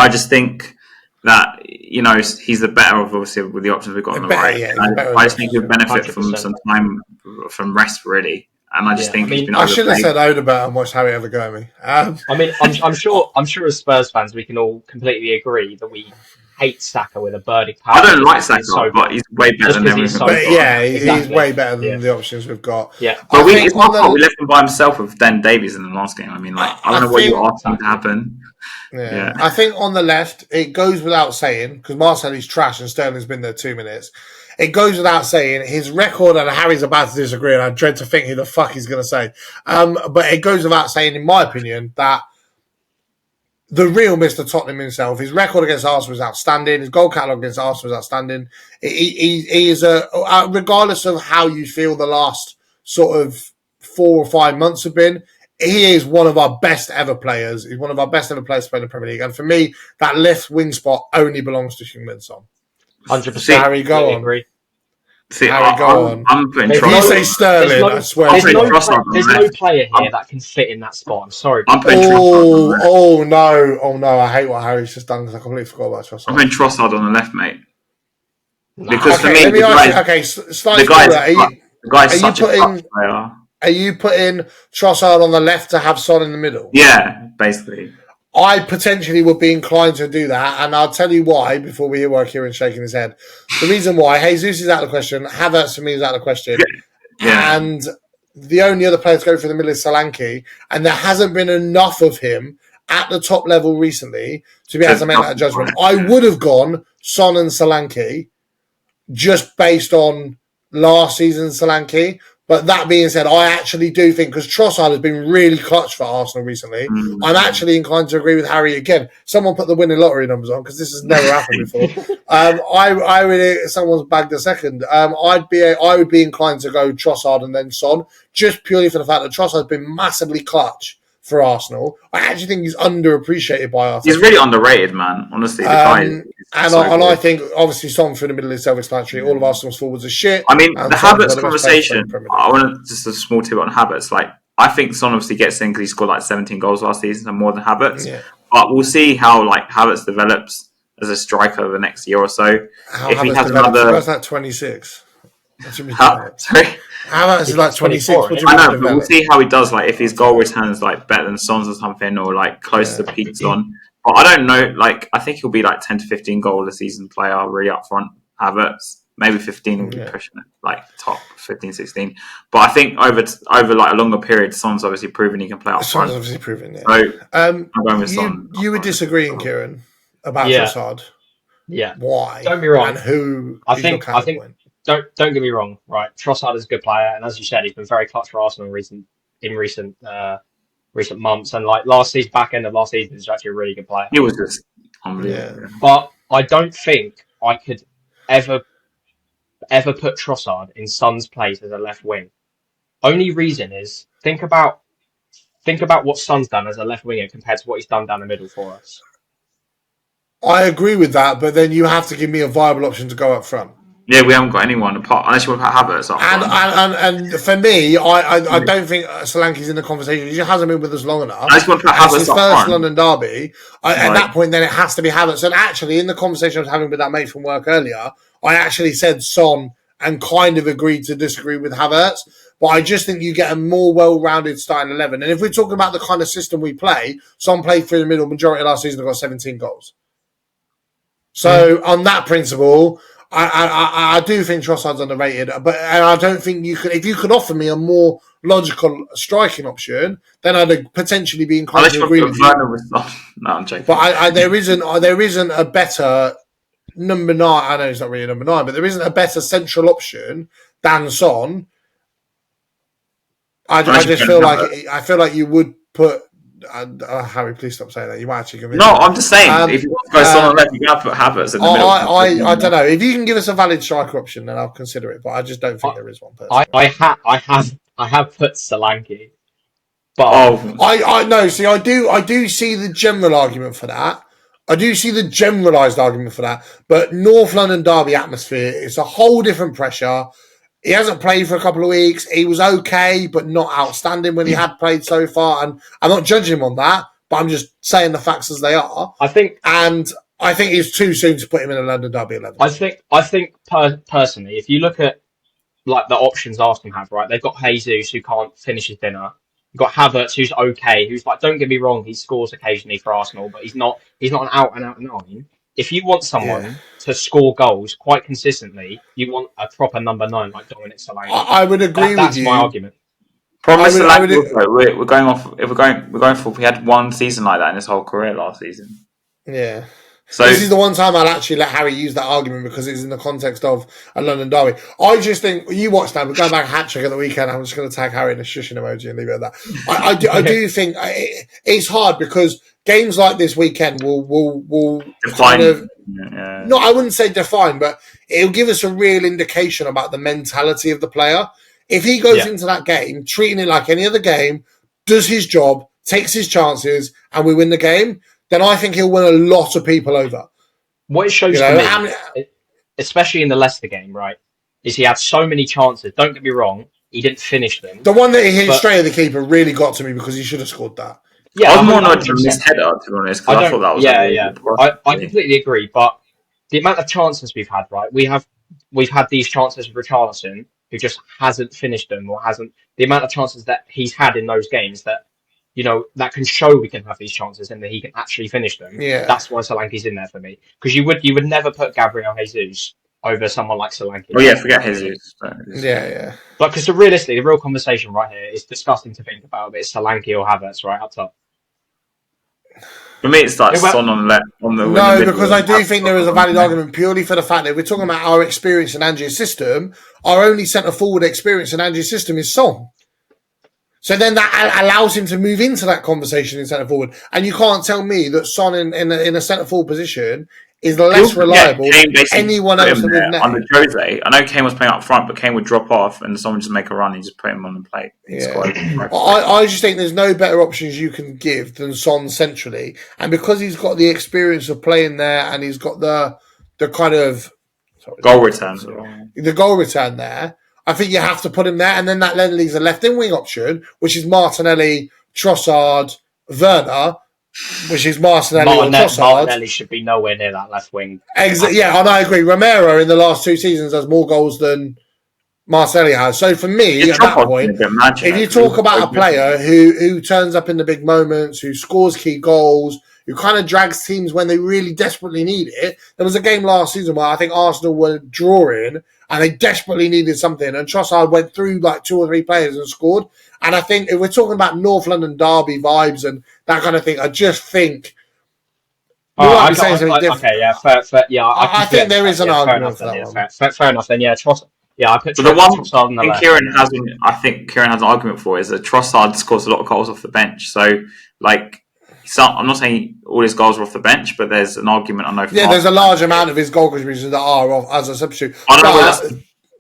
just think that he's the better of obviously with the options we've got on the right. Yeah, I just think he'll benefit 100%. From some time from rest really. And I just think he's been.
I should have said Odegaard and watched Harry ever go at me.
I'm sure as Spurs fans we can all completely agree that we hate Saka with a burning passion.
I don't like Saka, but he's way better than everything.
He's way better than the options we've got.
Yeah,
but we left him by himself with Dan Davies in the last game. I mean, I don't know what you asked him to happen.
Yeah. I think on the left, it goes without saying, because Marcel's trash and Sterling's been there 2 minutes. It goes without saying, his record, and Harry's about to disagree, and I dread to think who the fuck he's going to say. But it goes without saying, in my opinion, that the real Mr. Tottenham himself, his record against Arsenal is outstanding. His goal catalogue against Arsenal is outstanding. He is regardless of how you feel the last sort of 4 or 5 months have been, he is one of our best ever players. He's one of our best ever players to play in the Premier League. And for me, that left wing spot only belongs to Heung-min Son.
100%.
Harry, go on.
See, I'm putting
if you say Sterling, I swear.
There's no player here that can fit in that spot. I'm sorry.
I'm putting
Trossard no. I hate what Harry's just done because I completely forgot about Trossard.
I'm putting Trossard on the left, mate.
Because for me, the guy's such a tough player. Are you putting Trossard on the left to have Son in the middle?
Yeah, basically.
I potentially would be inclined to do that, and I'll tell you why before we hear Ciaran shaking his head. The reason why, Jesus is out of the question, Havertz for me is out of the question, and the only other player to go for the middle is Solanke, and there hasn't been enough of him at the top level recently to be able to make that judgment. I would have gone Son and Solanke just based on last season's Solanke. But that being said, I actually do think, because Trossard has been really clutch for Arsenal recently, I'm actually inclined to agree with Harry again. Someone put the winning lottery numbers on, because this has never happened before. I really, someone's bagged a second. I would be inclined to go Trossard and then Son, just purely for the fact that Trossard has been massively clutch for Arsenal. I actually think he's underappreciated by Arsenal.
He's really underrated, man. Honestly, the guy.
I think obviously Son through the middle is self-explanatory. All of Arsenal's forwards are shit.
I mean, the Havertz conversation. I want just a small tip on Havertz. Like, I think Son obviously gets in because he scored like 17 goals last season and more than Havertz. Yeah. But we'll see how Havertz develops as a striker over the next year or so.
If he has another, what's that 26?
Sorry.
Havertz is like 26.
I know, but we'll see how he does. Like, if his goal returns like better than Son's or something, or like close to peak Son. But I don't know. Like, I think he'll be like 10 to 15 goal a season player, really up front. Havertz, maybe 15 will be pushing it, like top 15, 16. But I think over like a longer period, Son's obviously proven he can play up front.
Son's obviously proven, yeah.
So I'm going with Son.
You were disagreeing, Ciaran, about Trossard.
Yeah.
Why?
Don't be wrong.
And who?
I think. Don't get me wrong. Right, Trossard is a good player, and as you said, he's been very clutch for Arsenal in recent months, and like back end of last season, he's actually a really good player.
He was just unbelievable.
Yeah. But I don't think I could ever put Trossard in Son's place as a left wing. Only reason is think about what Son's done as a left winger compared to what he's done down the middle for us.
I agree with that, but then you have to give me a viable option to go up front.
Yeah, we haven't got anyone apart unless you want to put Havertz up front.
And for me, I don't think Solanke's in the conversation. He just hasn't been with us long enough.
Unless you want to put Havertz
his
up
first
front.
London derby. At that point, then it has to be Havertz. And actually, in the conversation I was having with that mate from work earlier, I actually said Son and kind of agreed to disagree with Havertz. But I just think you get a more well-rounded starting 11. And if we're talking about the kind of system we play, Son played through the middle majority of last season and got 17 goals. So on that principle, I do think Trossard's underrated, and I don't think you could. If you could offer me a more logical striking option, then I'd potentially be inclined to agree with you.
No, I'm joking.
But there isn't a better number 9. I know it's not really number 9, but there isn't a better central option than Son. I just feel like you would put. Harry, please stop saying that. You might actually give me.
No, I'm just saying if you want to go someone left, you have to put Havertz in the middle.
I don't know. If you can give us a valid striker option, then I'll consider it. But I just don't think there is one. Personally.
I have put Solanke, but
I know. See, I do see the general argument for that. I do see the generalised argument for that. But North London derby atmosphere, it's a whole different pressure. He hasn't played for a couple of weeks. He was okay, but not outstanding when he had played so far. And I'm not judging him on that, but I'm just saying the facts as they are. I think it's too soon to put him in a London derby 11.
I think personally, if you look at like the options Arsenal have, right, they've got Jesus who can't finish his dinner. You've got Havertz who's okay, who's like, don't get me wrong, he scores occasionally for Arsenal, but he's not an out and out 9. If you want someone to score goals quite consistently, you want a proper number 9 like Dominic Solanke.
I would agree with you.
That's my argument.
Problem is, we're going off. If we're going for, we had one season like that in his whole career last season.
Yeah. So this is the one time I'll actually let Harry use that argument because it's in the context of a London derby. I just think you watch that. We're going back hat-trick at the weekend. I'm just going to tag Harry in a shushing emoji and leave it at that. I do think it's hard because games like this weekend will
define,
kind of no, I wouldn't say define, but it'll give us a real indication about the mentality of the player. If he goes into that game treating it like any other game, does his job, takes his chances, and we win the game, then I think he'll win a lot of people over.
What it shows to me, especially in the Leicester game, right, is he had so many chances. Don't get me wrong, he didn't finish them.
The one that he hit straight at the keeper really got to me because he should have scored that.
Yeah, I was more annoyed with his header, to be honest, because I thought that was
I completely agree, but the amount of chances we've had, right, we've had these chances with Richarlison, who just hasn't finished them or hasn't. The amount of chances that he's had in those games that, you know, that can show we can have these chances and that he can actually finish them.
Yeah.
That's why Solanke's in there for me. Because you would never put Gabriel Jesus over someone like Solanke.
Oh yeah, forget Jesus.
Yeah.
But because realistically, the real conversation right here is disgusting to think about. But it's Solanke or Havertz right up top.
For me, it's like Son on the
no, because I do think there is a valid argument purely for the fact that we're talking about our experience in Angie's system. Our only centre forward experience in Angie's system is Son. So then that allows him to move into that conversation in centre forward. And you can't tell me that Son in a centre forward position is less reliable than anyone else that we've met.
Under Jose, I know Kane was playing up front, but Kane would drop off and someone just make a run and just put him on the plate.
I just think there's no better options you can give than Son centrally. And because he's got the experience of playing there and he's got the kind of
goal return.
The goal return there, I think you have to put him there. And then that then leaves a left-in wing option, which is Martinelli, Trossard, Werner, which is Martinelli or Trossard.
Martinelli should be nowhere near that left wing.
Yeah, and I agree. Romero in the last 2 seasons has more goals than Martinelli has. So for me, at that point, if you talk about a player who turns up in the big moments, who scores key goals, who kind of drags teams when they really desperately need it. There was a game last season where I think Arsenal were drawing and they desperately needed something. And Trossard went through like 2 or 3 players and scored. And I think if we're talking about North London derby vibes and that kind of thing, I just think...
I
think there is an argument for that one.
Fair enough then, yeah. Trossard. Yeah, I put
the one thing Ciaran has an argument for is that Trossard scores a lot of goals off the bench. So, like... I'm not saying all his goals are off the bench, but there's an argument I know.
There's a large amount of his goal contributions that are off as a substitute.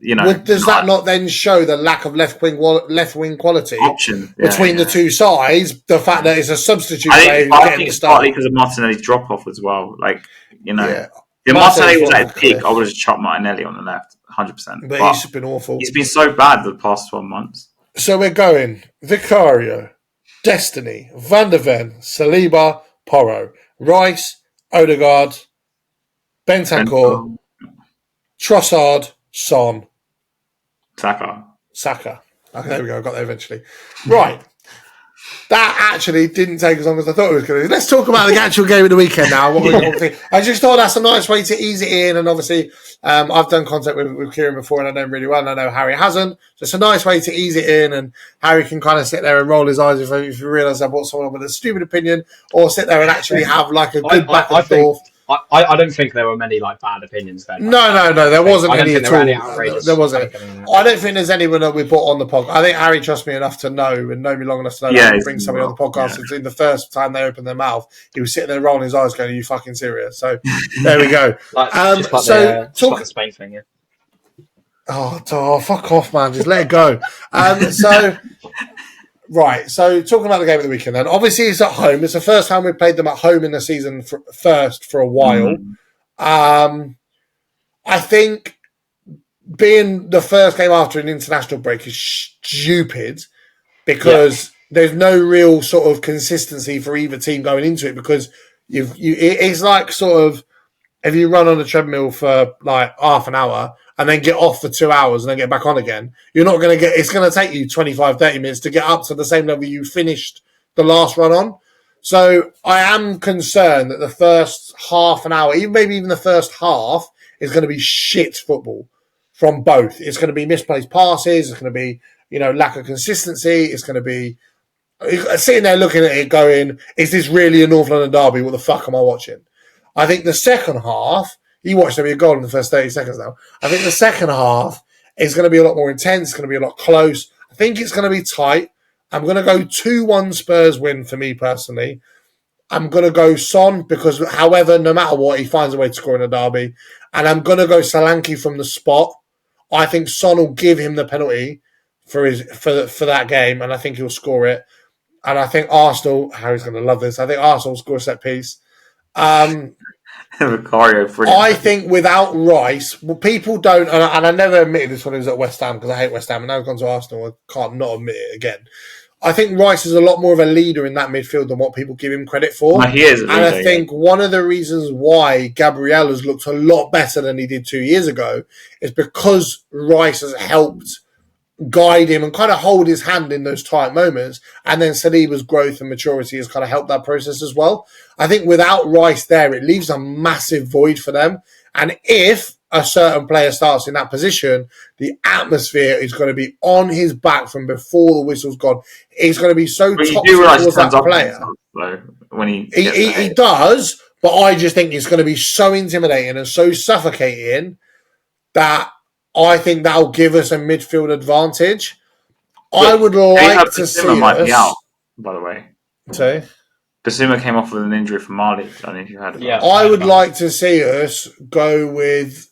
does that not then show the lack of left wing quality
option
between the two sides? The fact that it's a substitute player
I think it's partly because of Martinelli's drop off as well. Like, if Martinelli was at his peak, I would have just chopped Martinelli on the left, 100%.
But he's been awful.
He's been so bad the past 12 months.
So we're going Vicario, Destiny, Van de Ven, Saliba, Porro, Rice, Odegaard, Bentancur, Trossard, Son, Saka. Okay, there we go. I got there eventually. Right. That actually didn't take as long as I thought it was going to. Let's talk about the actual game of the weekend now. I just thought that's a nice way to ease it in. And obviously, I've done contact with Ciaran before and I know him really well. And I know Harry hasn't. So it's a nice way to ease it in. And Harry can kind of sit there and roll his eyes if you realise I brought someone with a stupid opinion, or sit there and actually have like a good back and forth.
I don't think there were many bad opinions then.
No, there wasn't any at all. There wasn't. I don't think there's anyone that we brought on the podcast. I think Harry trusts me enough to know and know me long enough to know that he brings somebody on the podcast. Yeah. In the first time they opened their mouth, he was sitting there rolling his eyes, going, "Are you fucking serious?" So there we go.
The Spain thing, yeah.
Oh, fuck off, man! Just let it go. Right, so talking about the game of the weekend then. Obviously, it's at home. It's the first time we've played them at home in the season for a while. I think being the first game after an international break is stupid because there's no real sort of consistency for either team going into it because it's like sort of if you run on a treadmill for like half an hour and then get off for 2 hours and then get back on again, you're not going to it's going to take you 25, 30 minutes to get up to the same level you finished the last run on. So I am concerned that the first half an hour, maybe even the first half, is going to be shit football from both. It's going to be misplaced passes. It's going to be, lack of consistency. It's going to be sitting there looking at it going, is this really a North London derby? What the fuck am I watching? I think the second half, you watched there be a goal in the first 30 seconds now. I think the second half is going to be a lot more intense. It's going to be a lot close. I think it's going to be tight. I'm going to go 2-1 Spurs win for me personally. I'm going to go Son because, however, no matter what, he finds a way to score in a derby. And I'm going to go Solanke from the spot. I think Son will give him the penalty for that game, and I think he'll score it. And I think Arsenal, Harry's going to love this, I think Arsenal will score a set piece. I think without Rice, people don't, and I never admitted this when he was at West Ham because I hate West Ham, and now I've gone to Arsenal, I can't not admit it again. I think Rice is a lot more of a leader in that midfield than what people give him credit for.
He is,
I think one of the reasons why Gabriel has looked a lot better than he did 2 years ago is because Rice has helped guide him and kind of hold his hand in those tight moments. And then Saliba's growth and maturity has kind of helped that process as well. I think without Rice there, it leaves a massive void for them. And if a certain player starts in that position, the atmosphere is going to be on his back from before the whistle's gone. He's going to be so toxic towards that player.
When
he does, but I just think it's going to be so intimidating and so suffocating that I think that'll give us a midfield advantage. But I would like to see us...
be out, by the way.
Sorry?
Basuma came off with an injury from Mali. I don't know if you heard of that.
I would like to see us go with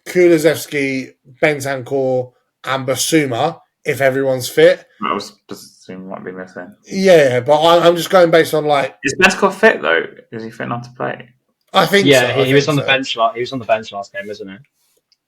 Kulusevski, Bentancur, and Basuma if everyone's fit.
Basuma might be missing.
Yeah, but I'm just going based on
Is Bentancur fit though? Is he fit enough to play?
I think so.
Yeah, he was on the bench. He was on the bench last game, wasn't he?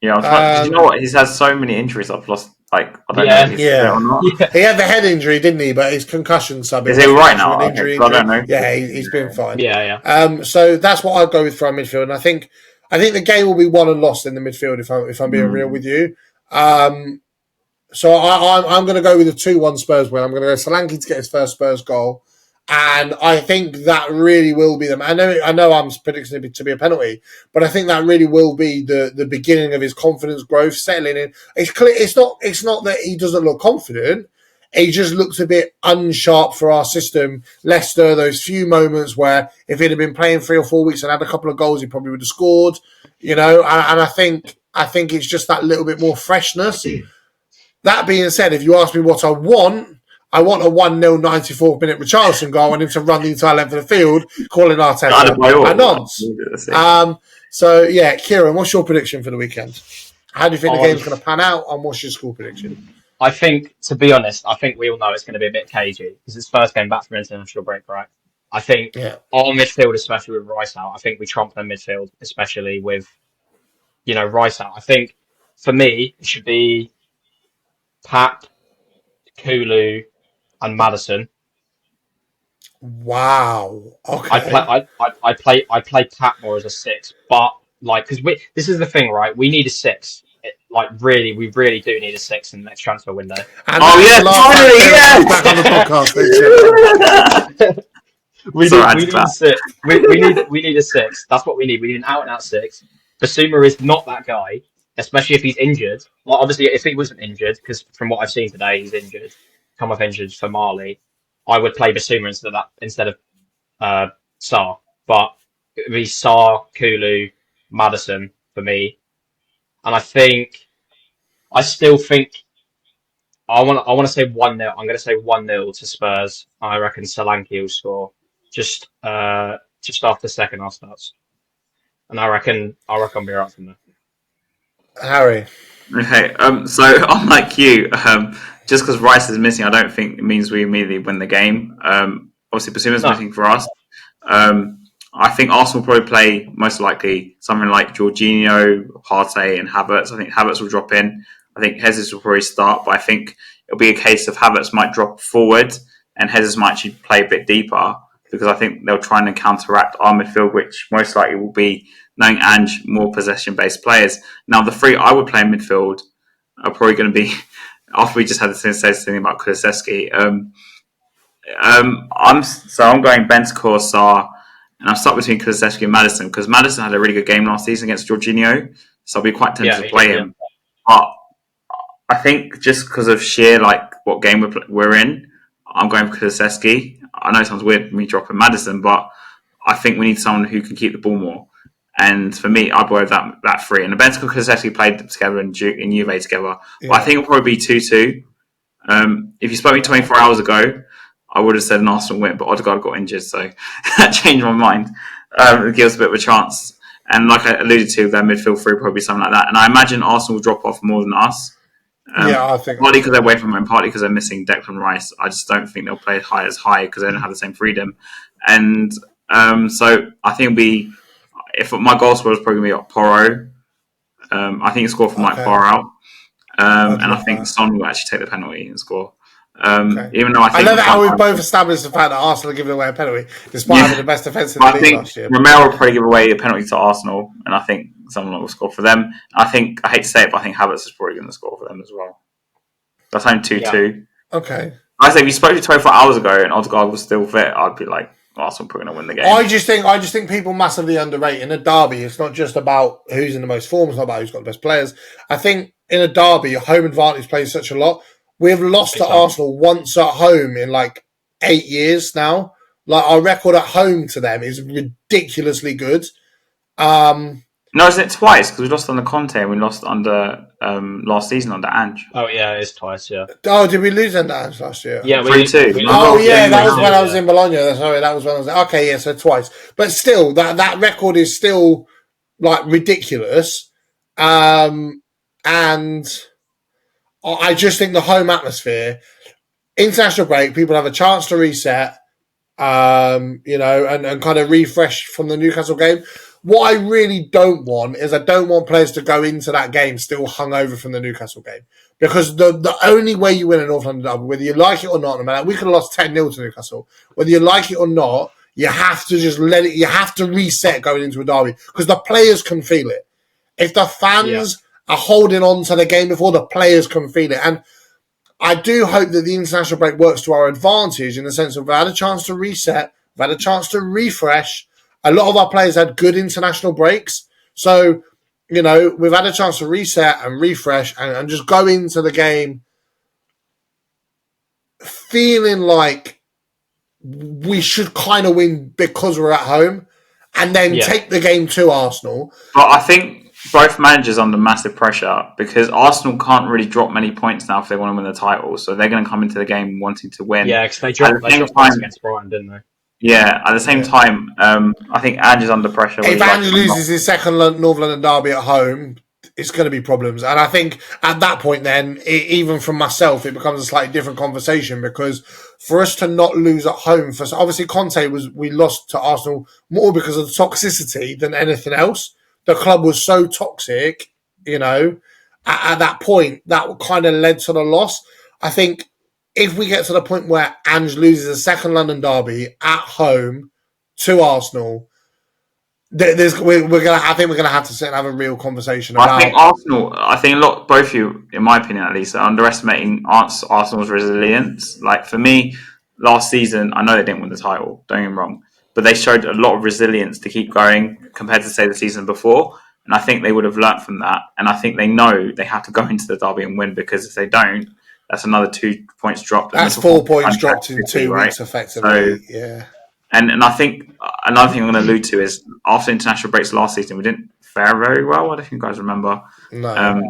Yeah, you know what? He's had so many injuries. I've lost. I don't know if he's fit or not.
Yeah. He had the head injury, didn't he? But his concussion sub.
Is he right now? I don't know.
Yeah, he's been fine.
Yeah.
So that's what I'd go with for our midfield, and I think the game will be won and lost in the midfield if I'm being real with you. So I'm going to go with a 2-1 Spurs win. I'm going to go Solanke to get his first Spurs goal. And I think that really will be them. I know I'm predicting it to be a penalty, but I think that really will be the beginning of his confidence growth, settling in. It's clear. It's not that he doesn't look confident. He just looks a bit unsharp for our system. Leicester, those few moments where if he'd have been playing 3 or 4 weeks and had a couple of goals, he probably would have scored. And I think it's just that little bit more freshness. That being said, if you ask me what I want a 1-0 94th minute Richarlison goal. I want him to run the entire length of the field, calling Arteta a nonce. So, Ciaran, what's your prediction for the weekend? How do you think the game's going to pan out, and what's your score prediction?
I think, to be honest, I think we all know it's going to be a bit cagey because it's first game back from international break, right? I think our midfield, especially with Rice out, I think we trump their midfield, especially with, Rice out. I think, for me, it should be Pap, Kulu, and Maddison.
Wow. Okay.
I play Pat more as a 6, but because this is the thing, right? We need a 6. We really do need a 6 in the next transfer window.
And finally,
yes!
Back on the podcast.
We need a 6. We need a 6. That's what we need. We need an out and out 6. Basuma is not that guy, especially if he's injured. Like obviously, if he wasn't injured, because from what I've seen today, he's injured. Come off injured for Marley. I would play Basuma instead of Sarr, but it would be Sarr, Kulu, Maddison for me, and I still think I want to say 1-0. I'm going to say 1-0 to Spurs. I reckon Solanke will score just after second half starts, and I reckon we'll be right from there.
Harry.
Okay, so unlike you, just because Rice is missing, I don't think it means we immediately win the game. Obviously, Basuma's missing for us. I think Arsenal will probably play most likely something like Jorginho, Partey, and Havertz. I think Havertz will drop in. I think Jesus will probably start, but I think it'll be a case of Havertz might drop forward and Jesus might actually play a bit deeper because I think they'll try and counteract our midfield, which most likely will be, knowing Ange, more possession-based players. Now, the 3 I would play in midfield are probably going to be, after we just had the thing about Kulusevski, I'm going Bentancur, Sarr, and I'm stuck between Kulusevski and Maddison because Maddison had a really good game last season against Jorginho, so I'll be quite tempted to play him. But I think just because of sheer what game we're in, I'm going for Kulusevski. I know it sounds weird me dropping Maddison, but I think we need someone who can keep the ball more. And for me, I'd wear that 3. And the Bentancur Kulusevski played together in Juve together. Yeah. But I think it'll probably be 2-2. If you spoke to me 24 hours ago, I would have said an Arsenal win, but Odegaard got injured, so that changed my mind. It gives a bit of a chance. And like I alluded to, their midfield 3 probably something like that. And I imagine Arsenal will drop off more than us.
I think
partly because they're away from home, partly because they're missing Declan Rice. I just don't think they'll play as high because they don't have the same freedom. And so I think it'll be, if my goal scorer is probably going to be Porro. I think he'll score from Porro out. And I think Son will actually take the penalty and score. Even though I love
how we've both established the fact that Arsenal are giving away a penalty, despite having the best defence in the league last year.
Romero will probably give away a penalty to Arsenal, and I think someone will score for them. I hate to say it, but I think Havertz is probably going to score for them as well. That's only 2-2.
Yeah. Okay.
I say if you spoke to 24 hours ago and Odegaard was still fit, I'd be like, Arsenal probably going to win the game.
I just think people massively underrate in a derby. It's not just about who's in the most form. It's not about who's got the best players. I think in a derby, home advantage plays such a lot. We've lost to Arsenal once at home in 8 years now. Our record at home to them is ridiculously good.
No, isn't it twice? Because we lost under Conte and we lost under last season under Ange.
Oh yeah, it's twice. Yeah.
Oh, did we lose under Ange last year?
Yeah,
3-2.
Oh yeah, that was when I was in Bologna. Sorry, that was when I was. Okay, yeah, so twice. But still, that record is still ridiculous. And I just think the home atmosphere, international break, people have a chance to reset, and kind of refresh from the Newcastle game. What I really don't want is I don't want players to go into that game still hungover from the Newcastle game. Because the only way you win a North London derby, whether you like it or not, no matter, we could have lost 10-0 to Newcastle. Whether you like it or not, you have to just you have to reset going into a derby. Because the players can feel it. If the fans are holding on to the game before, the players can feel it. And I do hope that the international break works to our advantage in the sense of we've had a chance to reset, we've had a chance to refresh. A lot of our players had good international breaks. So, we've had a chance to reset and refresh and just go into the game feeling like we should kind of win because we're at home and then take the game to Arsenal.
But I think both managers under massive pressure because Arsenal can't really drop many points now if they want to win the title. So they're going to come into the game wanting to win.
Yeah, because they dropped points against Brighton, didn't they?
Yeah, at the same time, I think Ange is under pressure.
If Ange loses his second North London derby at home, it's going to be problems. And I think at that point, then, even from myself, it becomes a slightly different conversation because for us to not lose at home, obviously we lost to Arsenal more because of the toxicity than anything else. The club was so toxic, at that point, that kind of led to the loss. I think if we get to the point where Ange loses a second London derby at home to Arsenal, I think we're gonna have to sit and have a real conversation about.
I think both of you, in my opinion at least, are underestimating Arsenal's resilience. Like for me, last season, I know they didn't win the title. Don't get me wrong, but they showed a lot of resilience to keep going compared to say the season before. And I think they would have learnt from that. And I think they know they have to go into the derby and win because if they don't, that's another 2 points dropped.
That's 4 points dropped in 2 weeks, effectively.
So,
yeah.
And I think another thing I'm going to allude to is after international breaks last season, we didn't fare very well. I don't think you guys remember.
No.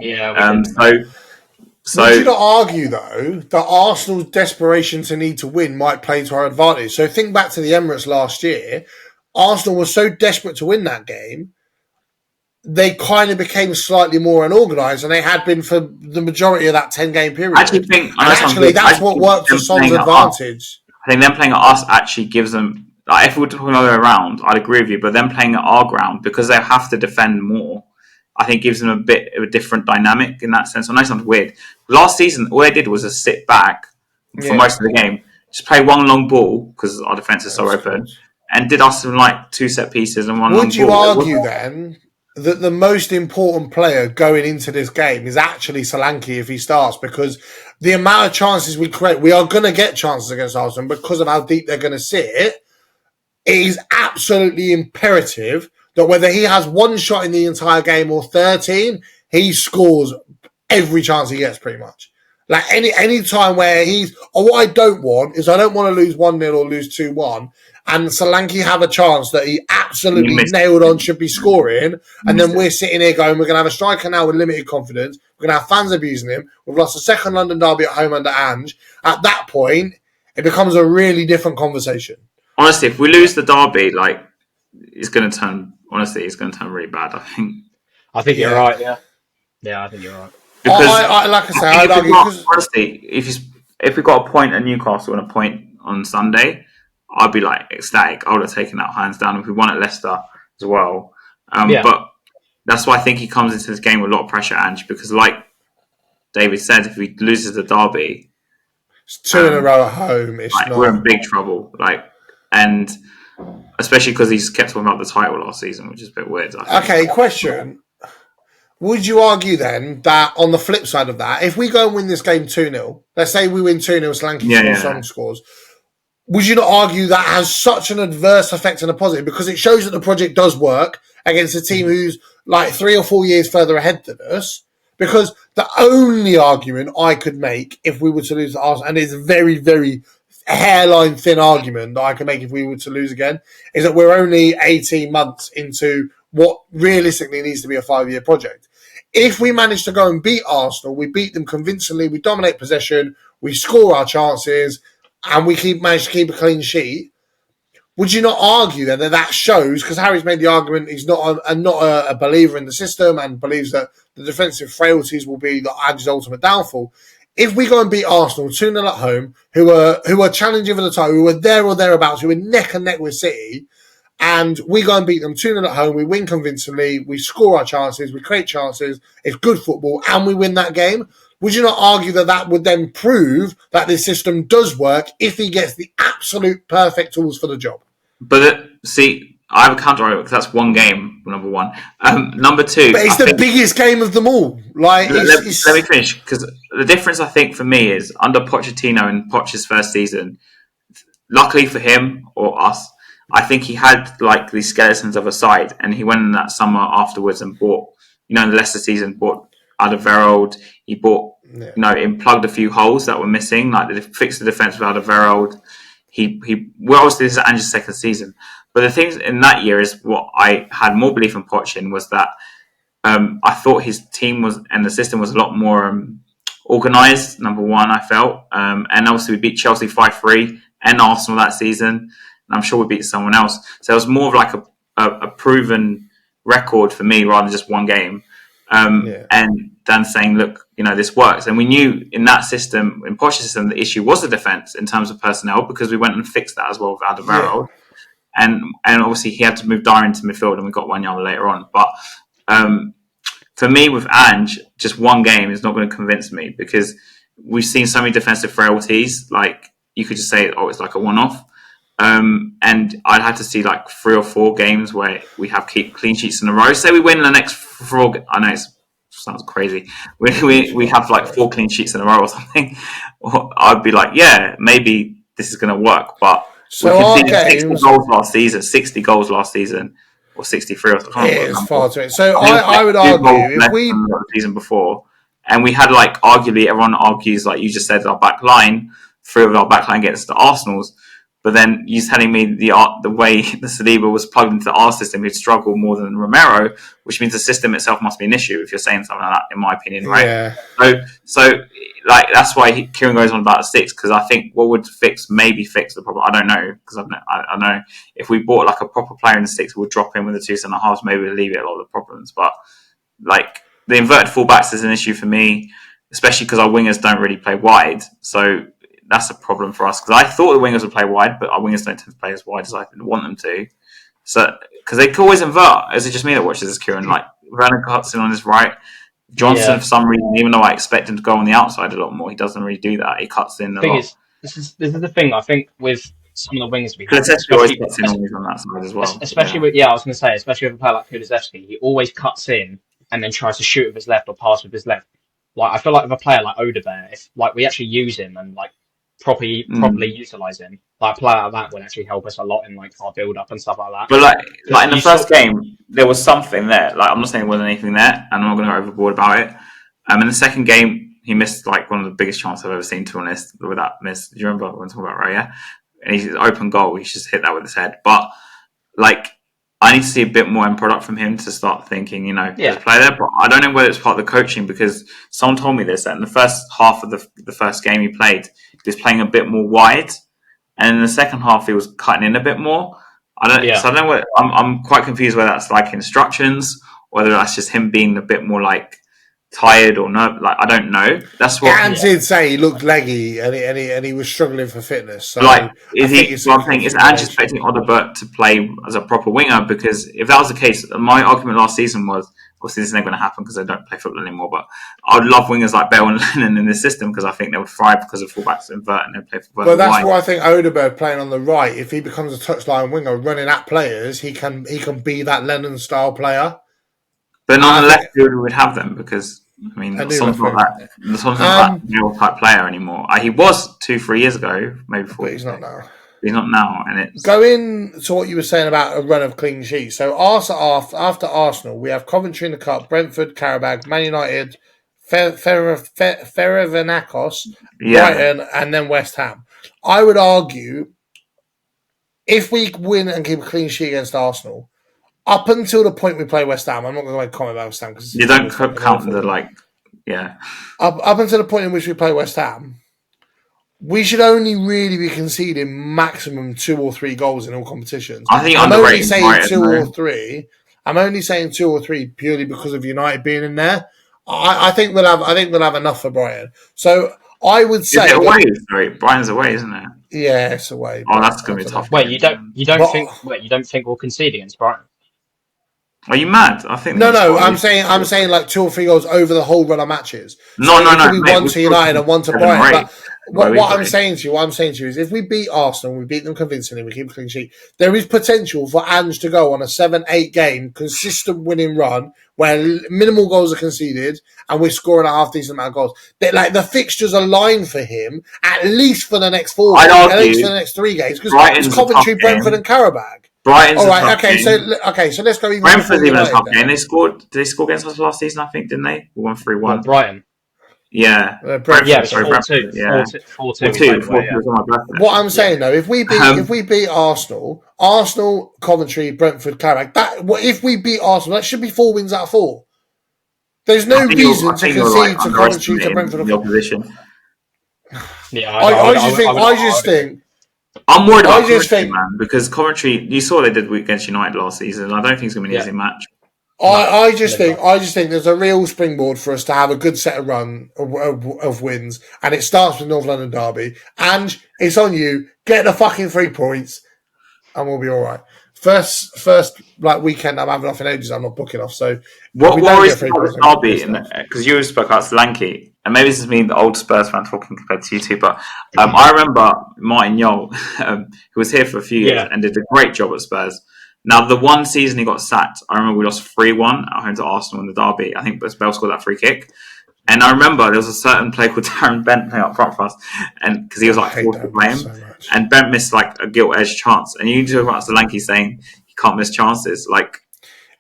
So
would you not argue, though, that Arsenal's desperation to need to win might play to our advantage? So think back to the Emirates last year. Arsenal was so desperate to win that game, they kind of became slightly more unorganised, and they had been for the majority of that 10-game period. That's what worked to Son's advantage.
I think them playing at us actually gives them... Like, if we were talking all the way around, I'd agree with you, but them playing at our ground, because they have to defend more, I think gives them a bit of a different dynamic in that sense. I know it sounds weird. Last season, all they did was just sit back for most of the game, just play one long ball, because our defence is so open, and did us in like 2 set pieces and one long ball.
Would you argue then that the most important player going into this game is actually Solanke if he starts? Because the amount of chances we create, we are going to get chances against Arsenal because of how deep they're going to sit. It is absolutely imperative that whether he has one shot in the entire game or 13, he scores every chance he gets pretty much. Like any time where what I don't want is I don't want to lose 1-0 or lose 2-1 and Solanke have a chance that he absolutely nailed on should be scoring, and then we're sitting here going, we're going to have a striker now with limited confidence, we're going to have fans abusing him, we've lost a second London derby at home under Ange. At that point, it becomes a really different conversation.
Honestly, if we lose the derby, like, it's going to turn really bad, I think.
I think you're right, yeah. Yeah, I think you're right.
Because
like I say, I'd argue...
Honestly, if we got a point at Newcastle and a point on Sunday, I'd be like ecstatic. I would have taken that hands down if we won at Leicester as well. But that's why I think he comes into this game with a lot of pressure, Ange, because like David said, if he loses the derby,
it's 2 in a row at home.
We're in big trouble. And especially because he's kept talking about the title last season, which is a bit weird.
Okay, question. Would you argue then that on the flip side of that, if we go and win this game 2-0, let's say we win 2-0, Solanke Son scores, would you not argue that has such an adverse effect and a positive? Because it shows that the project does work against a team who's like 3 or 4 years further ahead than us. Because the only argument I could make if we were to lose to Arsenal, and it's a very, very hairline thin argument that I can make if we were to lose again, is that we're only 18 months into what realistically needs to be a 5-year project. If we manage to go and beat Arsenal, we beat them convincingly, we dominate possession, we score our chances, and we manage to keep a clean sheet, would you not argue then that shows, because Harry's made the argument he's not a believer in the system and believes that the defensive frailties will be Ange's ultimate downfall. If we go and beat Arsenal 2-0 at home, who are challenging for the title, who are there or thereabouts, who are neck and neck with City, and we go and beat them 2-0 at home, we win convincingly, we score our chances, we create chances, it's good football, and we win that game, would you not argue that would then prove that this system does work if he gets the absolute perfect tools for the job?
But I have a counter argument because that's one game, number one. Number two...
But it's the biggest game of them all. Let
me finish, because the difference, I think, for me is under Pochettino in Poch's first season, luckily for him or us, I think he had like these skeletons of a side, and he went in that summer afterwards and bought, in the Leicester season, bought Alderweireld. He bought, he plugged a few holes that were missing, like they fixed the defense with Alderweireld. Obviously this is Ange's second season, but the things in that year is what I had more belief in Poch in was that I thought his team and the system was a lot more organised. Number one, I felt, and obviously we beat Chelsea 5-3 and Arsenal that season. I'm sure we beat someone else. So it was more of like a proven record for me rather than just one game. And Dan saying, look, this works. And we knew in that system, in Posh's system, the issue was the defence in terms of personnel, because we went and fixed that as well with Alderweireld. And obviously he had to move Dyer into midfield, and we got Wanyama later on. But for me, with Ange, just one game is not going to convince me, because we've seen so many defensive frailties. Like, you could just say, it's like a one-off. And I'd have to see like 3 or 4 games where we have clean sheets in a row. Say we win the next 4. I know it sounds crazy. We have like 4 clean sheets in a row or something. I'd be like, yeah, maybe this is going to work. But
so
we conceded 60 goals last season, 60 goals last season, or 63 or something.
It's far too. So I would argue if we
the season before, and we had like arguably everyone argues, like you just said, our back line, 3 of our back line against the Arsenals. But then you're telling me the way the Saliba was plugged into our system, he'd struggle more than Romero, which means the system itself must be an issue if you're saying something like that, in my opinion, right?
Yeah.
So like that's why Ciaran goes on about a 6, because I think what would maybe fix the problem. I don't know, because I know if we bought like a proper player in the 6, we'd drop in with the 2 centre halves, maybe alleviate a lot of the problems. But like the inverted fullbacks is an issue for me, especially because our wingers don't really play wide. So that's a problem for us, because I thought the wingers would play wide, but our wingers don't tend to play as wide as I want them to. So because they can always invert. Is it just me that watches this, Ciaran? Like Vernon cuts in on his right. Johnson, for some reason, even though I expect him to go on the outside a lot more, he doesn't really do that. He cuts in a lot.
This is the thing. I think with some of the wingers we have,
always cuts in always on that side as well.
Especially with I was going to say, especially with a player like Kulusevski, he always cuts in and then tries to shoot with his left or pass with his left. Like I feel like with a player like Odegaard, if like we actually use him and like properly utilise him, like a player like that would actually help us a lot in like our build up and stuff like that.
But like in the first game, there was something there. Like I'm not saying there wasn't anything there, and I'm not going to go overboard about it. In the second game, he missed like one of the biggest chances I've ever seen, to be honest, with that miss. Do you remember what I'm talking about, right? Yeah, and he's open goal. He just hit that with his head. But like, I need to see a bit more end product from him to start thinking, there's a player there. But I don't know whether it's part of the coaching, because someone told me this, that in the first half of the first game he played, he was playing a bit more wide, and in the second half he was cutting in a bit more. So I don't know what I'm quite confused whether that's like instructions, whether that's just him being a bit more like tired or no. Like I don't know. That's what
Ange did say. He looked leggy and he was struggling for fitness. So
like is Ange expecting Odegaard to play as a proper winger? Because if that was the case, my argument last season was, obviously this is never going to happen because they don't play football anymore, but I would love wingers like Bale and Lennon in this system, because I think they would thrive because of fullbacks invert and they play for.
Well, that's why I think Odegaard playing on the right, if he becomes a touchline winger running at players, he can be that Lennon style player.
But on the left field, we would have them, because Son's not that real type player anymore. He was 2-3 years ago, maybe 4.
But he's not now.
He's not now, and it's
going to what you were saying about a run of clean sheets. So after Arsenal, we have Coventry in the cup, Brentford, Karabag, Man United, Ferencváros, Brighton, and then West Ham. I would argue, if we win and keep a clean sheet against Arsenal, up until the point we play West Ham, I'm not going to make a comment about West Ham because
you don't count the
Up until the point in which we play West Ham, we should only really be conceding maximum 2 or 3 goals in all competitions.
I think
I'm only saying 2 or 3. I'm only saying 2 or 3 purely because of United being in there. I think we'll have enough for Brighton. So I would say,
is it away? Sorry, Brighton's away, isn't it?
Yeah, it's away.
Oh, that's going to be tough.
Wait, you don't think we'll concede against Brighton?
Are you mad? I think
no. I'm saying like 2 or 3 goals over the whole run of matches.
No.
It could be 1 to United and 1 to Brighton. But what I'm saying to you is, if we beat Arsenal, we beat them convincingly, we keep a clean sheet, there is potential for Ange to go on a 7-8 game consistent winning run where minimal goals are conceded and we're scoring a half decent amount of goals. The fixtures aline for him at least for the next 4 games, at least for the next 3 games, because it's Coventry, Brentford, and Karabag.
Brighton's
all right. So let's go even.
Brentford's even a tough game. Did they score against us last season? I think, didn't they? We won 3-1.
Brighton.
Yeah,
Brentford. Yeah, 4-2.
What I'm saying though, if we beat Arsenal, Coventry, Brentford, Karabag, if we beat Arsenal, that should be 4 wins out of 4. There's no reason to concede to Coventry, to Brentford, or
opposition.
Yeah,
I just think.
I'm worried about Coventry, man, because Coventry, you saw what they did against United last season. I don't think it's going to be an easy match.
I just think there's a real springboard for us to have a good set of of wins, and it starts with North London Derby. And it's on you. Get the fucking 3 points, and we'll be all right. First weekend I'm having off in ages. I'm not booking off. So
what worries me about the Derby? Because you spoke about Solanke, and maybe this is me, the old Spurs fan, talking compared to you two. But I remember Martin Jol, who was here for a few years and did a great job at Spurs. Now, the one season he got sacked, I remember we lost 3-1 at home to Arsenal in the Derby. I think Bell scored that free kick. And I remember there was a certain player called Darren Bent playing up front for us, and because he was like forced to play him. And Bent missed like a gilt-edged chance. And you talk about Solanke saying he can't miss chances. Like,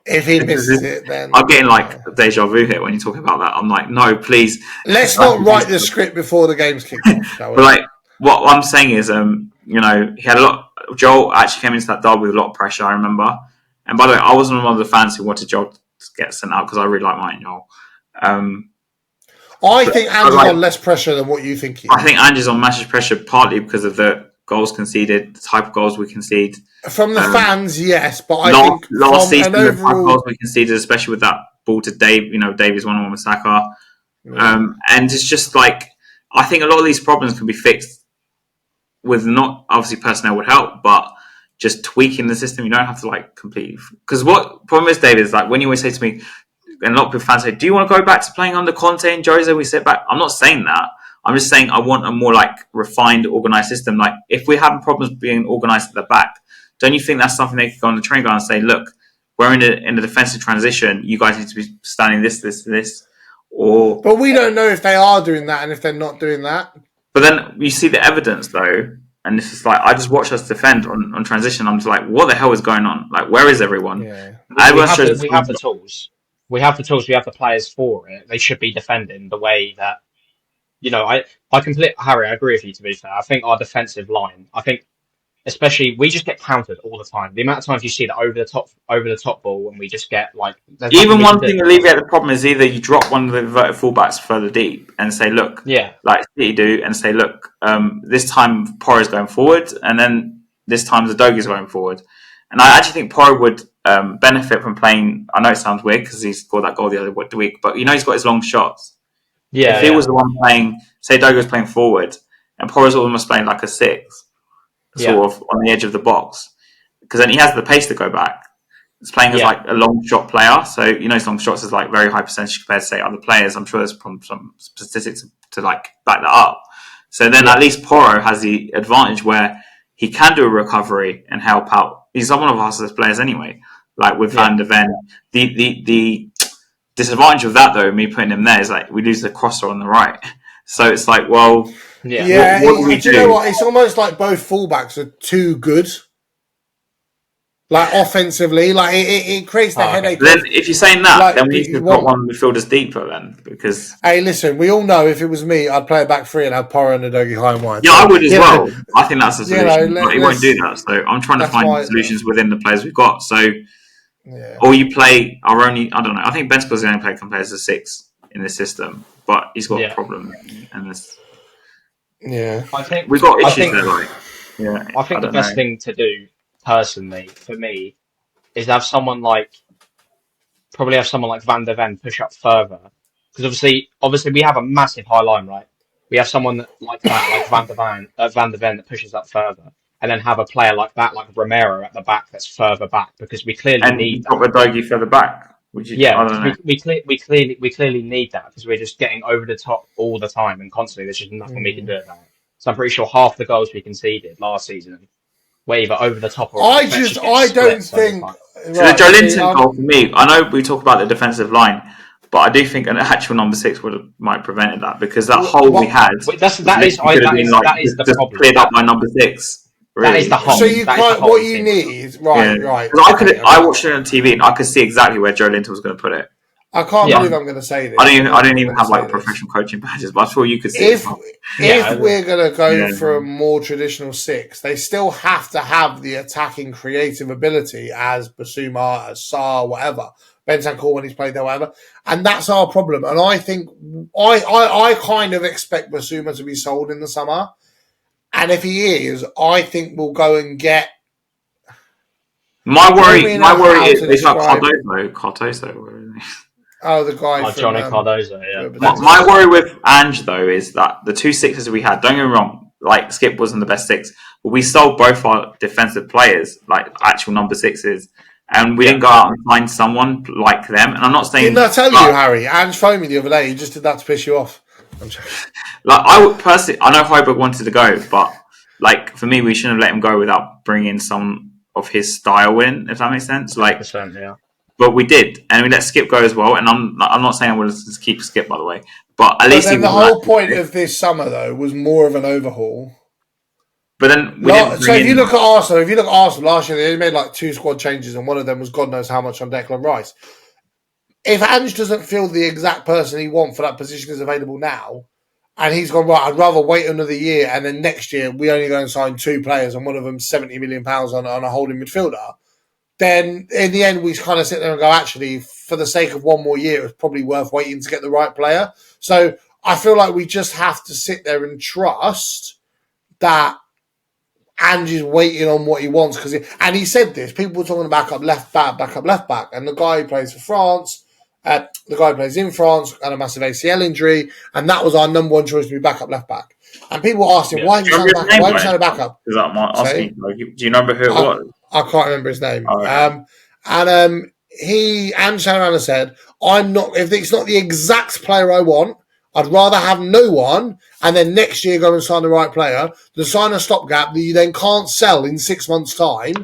if he misses it, then
I'm getting like deja vu here when you talk about that. I'm like, no, please.
Let's not write the script before the game's kicked off, shall we?
But like, what I'm saying is, he had a lot. Joel actually came into that derby with a lot of pressure, I remember. And by the way, I wasn't one of the fans who wanted Joel to get sent out because I really like Martin Joel.
I think Ange's on less pressure than what you think he is.
I think Ange's on massive pressure partly because of the goals conceded, the type of goals we concede.
From the fans, yes, but I think
last season the type of goals we conceded, especially with that ball to Dave, Davies 1-on-1 with Saka. And it's just like, I think a lot of these problems can be fixed with not, obviously personnel would help, but just tweaking the system. You don't have to like completely, because what problem is, David, is like when you always say to me, and a lot of people fans say, do you want to go back to playing under Conte and Jose? We sit back. I'm not saying that. I'm just saying I want a more like refined, organised system. Like if we're having problems being organised at the back, don't you think that's something they could go on the training ground and say, look, we're in a defensive transition. You guys need to be standing this. But
we don't know if they are doing that and if they're not doing that.
But then you see the evidence, though, and it's just like, I just watch us defend on transition. I'm just like, what the hell is going on? Like, where is everyone?
Yeah. We have the tools. We have the tools. We have the players for it. They should be defending the way that, Harry, I agree with you, to be fair. I think our defensive line, especially, we just get countered all the time. The amount of times you see that over the top ball, and we just get like.
Even one thing to alleviate the problem is either you drop one of the inverted fullbacks further deep and say, look, like City do, and say, look, this time Porro is going forward, and then this time Zadogi is going forward. And I actually think Porro would benefit from playing. I know it sounds weird because he scored that goal the other week, but he's got his long shots.
Yeah.
If he was the one playing, say Dogo was playing forward, and Porro's almost playing like a 6. Sort of on the edge of the box, because then he has the pace to go back. It's playing as like a long shot player, so his long shots is like very high percentage compared to say other players. I'm sure there's some statistics to like back that up. So then at least Porro has the advantage where he can do a recovery and help out. He's one of our best players anyway. Like with Van der Ven, the disadvantage of that though, me putting him there is like we lose the crosser on the right. So it's like, well, what do we do?
You know what? It's almost like both fullbacks are too good. Like offensively, like it creates the headache.
Then if you're saying that, then we need to put one midfielders deeper then, because.
Hey, listen, we all know if it was me, I'd play a back 3 and have Porro and Udogie high and wide.
Yeah, I would as well. I think that's the solution. But he won't do that. So I'm trying to find solutions within the players we've got. So, or you play our only. I don't know. I think Ben Scott's the only player compared to 6 in this system, but he's got a problem in this.
Yeah,
I think
we've got issues there.
I think the best thing to do, personally, for me, is have someone like Van der Ven push up further, because obviously we have a massive high line, right? We have someone like that, like Van der Ven, that pushes up further, and then have a player like that, like Romero at the back, that's further back, because we clearly need that.
And Udogie further back.
We clearly need that, because we're just getting over the top all the time and constantly. There's just nothing we can do about it. So I'm pretty sure half the goals we conceded last season were either over the top or.
I don't think.
So the Joe Linton goal for me, I know we talk about the defensive line, but I do think an actual number 6 might have prevented that, because that hole we had
that is the problem.
Cleared up by number 6. Really.
That is the hole.
So you can't. What you need, right?
I watched it on TV and I could see exactly where Joe Linton was going to put it.
I can't believe I'm going to say this.
I don't even have like professional coaching badges, but I thought you could see
if we're going to go for a more traditional 6, they still have to have the attacking creative ability as Basuma, as Sarr, whatever. Bentancur when he's played there, whatever. And that's our problem. And I think I kind of expect Basuma to be sold in the summer. And if he is, I think we'll go and get
My worry is about
Cardoso. Oh, the guy from
Johnny Cardoso. Yeah.
My worry with Ange though is that the 2 sixes we had. Don't get me wrong. Like Skip wasn't the best 6, but we sold both our defensive players, like actual number 6s, and we didn't go out and find someone like them. And I'm not saying.
Didn't I tell you, Harry? Ange phoned me the other day. He just did that to piss you off. I'm joking.
Like I would personally, I know Højbjerg wanted to go, but like for me, we shouldn't have let him go without bringing some of his style in. If that makes sense, like.
100%, yeah.
But we did, and we let Skip go as well. And I'm not saying I want to keep Skip, by the way. But at least
the whole point of this summer, though, was more of an overhaul.
But then
if you look at Arsenal last year, they made like 2 squad changes, and one of them was God knows how much on Declan Rice. If Ange doesn't feel the exact person he wants for that position is available now, and he's gone, right, I'd rather wait another year, and then next year we only go and sign 2 players, and one of them £70 million on a holding midfielder, then in the end we kind of sit there and go, actually, for the sake of one more year, it's probably worth waiting to get the right player. So I feel like we just have to sit there and trust that Ange is waiting on what he wants. And he said this, people were talking about backup left back. And the guy who plays for France, the guy who plays in France, had a massive ACL injury. And that was our number 1 choice to be backup left back. And people were asking, why have you signed a backup?
Is that my asking? Do you remember who it was?
I can't remember his name.
Oh, yeah.
And Ciaran said, if it's not the exact player I want, I'd rather have no one and then next year go and sign the right player than sign a stopgap that you then can't sell in 6 months' time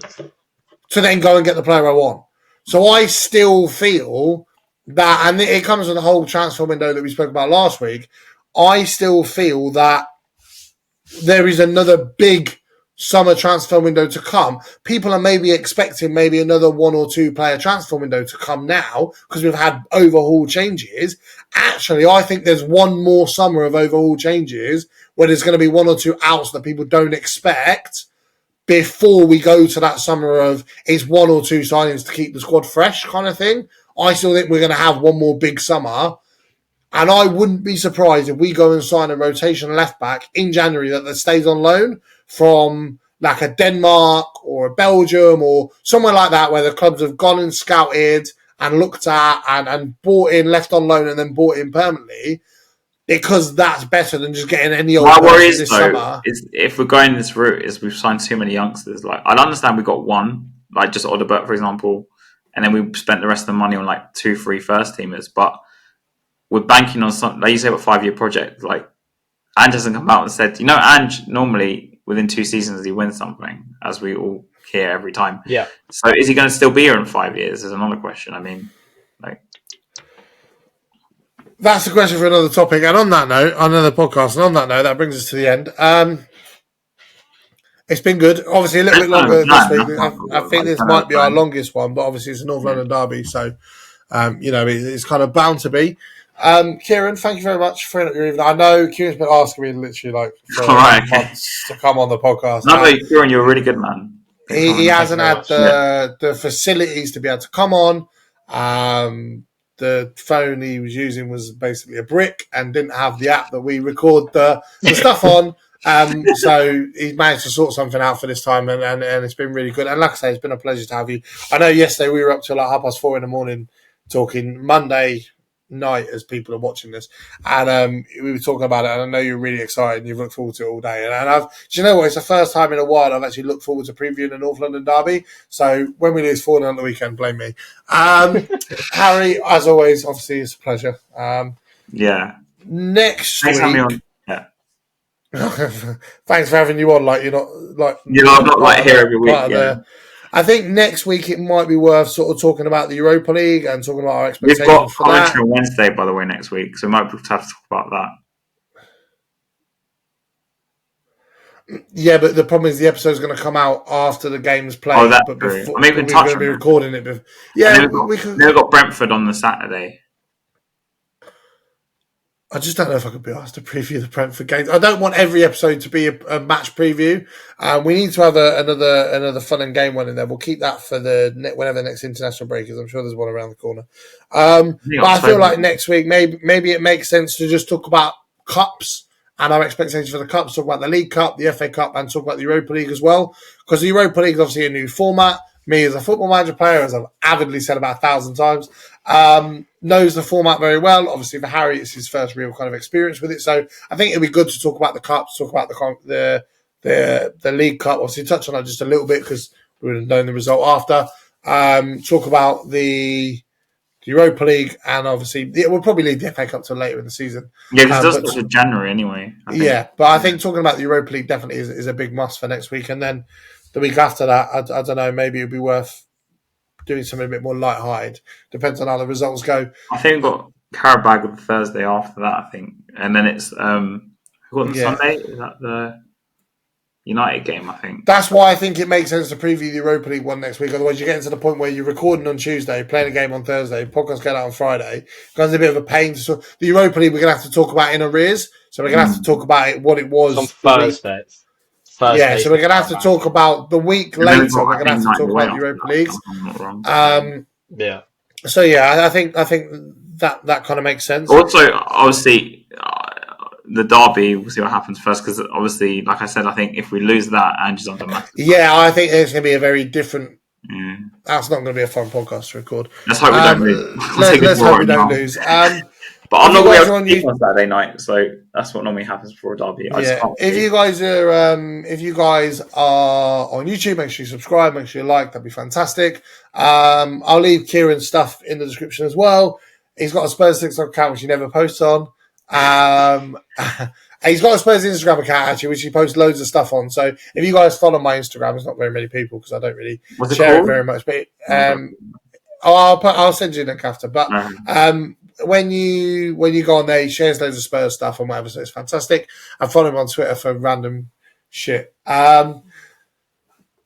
to then go and get the player I want. So I still feel that, and it comes with the whole transfer window that we spoke about last week, I still feel that there is another big summer transfer window to come. People are maybe expecting maybe another 1 or 2 player transfer window to come now because we've had overhaul changes. Actually, I think there's one more summer of overhaul changes where there's going to be 1 or 2 outs that people don't expect before we go to that summer of it's 1 or 2 signings to keep the squad fresh kind of thing. I still think we're going to have one more big summer. And I wouldn't be surprised if we go and sign a rotation left back in January that stays on loan from like a Denmark or a Belgium or somewhere like that where the clubs have gone and scouted and looked at and bought in, left on loan and then bought in permanently, because that's better than just getting any old person this summer.
Is if we're going this route, is we've signed too many youngsters. Like I'd understand we got one, like just Odebert, for example, and then we spent the rest of the money on like 2-3 first teamers, but we're banking on something, like you say, a 5-year project. Like Ange hasn't come out and said, Ange normally within 2 seasons he wins something, as we all hear every time.
Yeah.
So is he going to still be here in 5 years? Is another question. I mean, like
that's a question for another topic. And on that note, another podcast. And on that note, that brings us to the end. It's been good. Obviously, a little bit longer this week. I think this might be our longest one, but obviously it's a North London derby, so it's kind of bound to be. Ciaran, thank you very much for your evening. I know Ciaran's been asking me literally for months to come on the podcast.
No, Ciaran, you're a really good man.
He hasn't had the facilities to be able to come on. The phone he was using was basically a brick and didn't have the app that we record the stuff on. So he managed to sort something out for this time, and it's been really good. And like I say, it's been a pleasure to have you. I know yesterday we were up till like 4:30 in talking. Monday night as people are watching this, and we were talking about it, and I know you're really excited and you've looked forward to it all day, and do you know what, it's the first time in a while I've actually looked forward to previewing the North London derby, so when we lose 4-0 on the weekend, blame me. Harry, as always, obviously it's a pleasure. Next week,
having me on.
Thanks for having you on. Like you're not like
I'm not like here every week.
I think next week it might be worth sort of talking about the Europa League and talking about our expectations.
We've got
for that.
commentary on Wednesday, by the way, next week, so we might have to talk about
that. Yeah, but the problem is the episode is going to come out after the game's played.
Oh, that's
but
true.
before,
we're
going to be recording it. Before.
Yeah, we've got Brentford on the Saturday.
I just don't know if I could be asked to preview the Brentford games. I don't want every episode to be a match preview. We need to have another fun and game one in there. We'll keep that for whenever the next international break is. I'm sure there's one around the corner. But I feel like next week maybe it makes sense to just talk about cups and our expectations for the cups. Talk about the League Cup, the FA Cup, and talk about the Europa League as well. Because the Europa League is obviously a new format. me as a football manager player, as I've avidly said about 1,000 times, knows the format very well. Obviously, for Harry, it's his first real kind of experience with it. So I think it'd be good to talk about the cups, talk about the League Cup. Obviously, touch on that just a little bit because we would have known the result after. Talk about the Europa League, and obviously we'll probably leave the FA Cup till later in the season.
Yeah, because it does start in January anyway. I think.
But I think talking about the Europa League definitely is a big must for next week. And then the week after that, I don't know, maybe it'd be worth doing something a bit more light-hearted. Depends on how the results go.
I think we've got Karabag the Thursday after that, I think. And then it's Sunday? Is that the United game, I think?
That's why I think it makes sense to preview the Europa League one next week. Otherwise, you're getting to the point where you're recording on Tuesday, playing a game on Thursday, podcast going out on Friday. It's a bit of a pain. The Europa League we're going to have to talk about in arrears. So we're going to have to talk about it, what it was.
It's on Thursday.
Yeah, so we're going to have to talk about the week later. We're going to have to talk about the Europa League.
Yeah.
So yeah, I think that kind of makes sense.
Also, obviously, the derby. We'll see what happens first because obviously, like I said, I think if we lose that, Angie's on the match.
Yeah, I think it's going to be a very different. That's not going to be a fun podcast to record.
Let's hope we don't lose.
Let's hope we don't lose.
But I'm not going to on Saturday night, so that's what normally happens before a derby.
If you guys are on YouTube, make sure you subscribe, make sure you like. That'd be fantastic. I'll leave Ciaran's stuff in the description as well. He's got a Spurs TikTok account which he never posts on. He's got a Spurs Instagram account actually, which he posts loads of stuff on. So if you guys follow my Instagram, it's not very many people because I don't really share it very much. But I'll send you a link after. But when you go on there, he shares loads of Spurs stuff and whatever, so it's fantastic. And follow him on Twitter for random shit.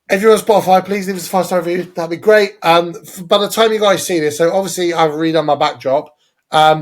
If you're on Spotify, please leave us a 5-star review. That'd be great. By the time you guys see this, so obviously I've redone my backdrop.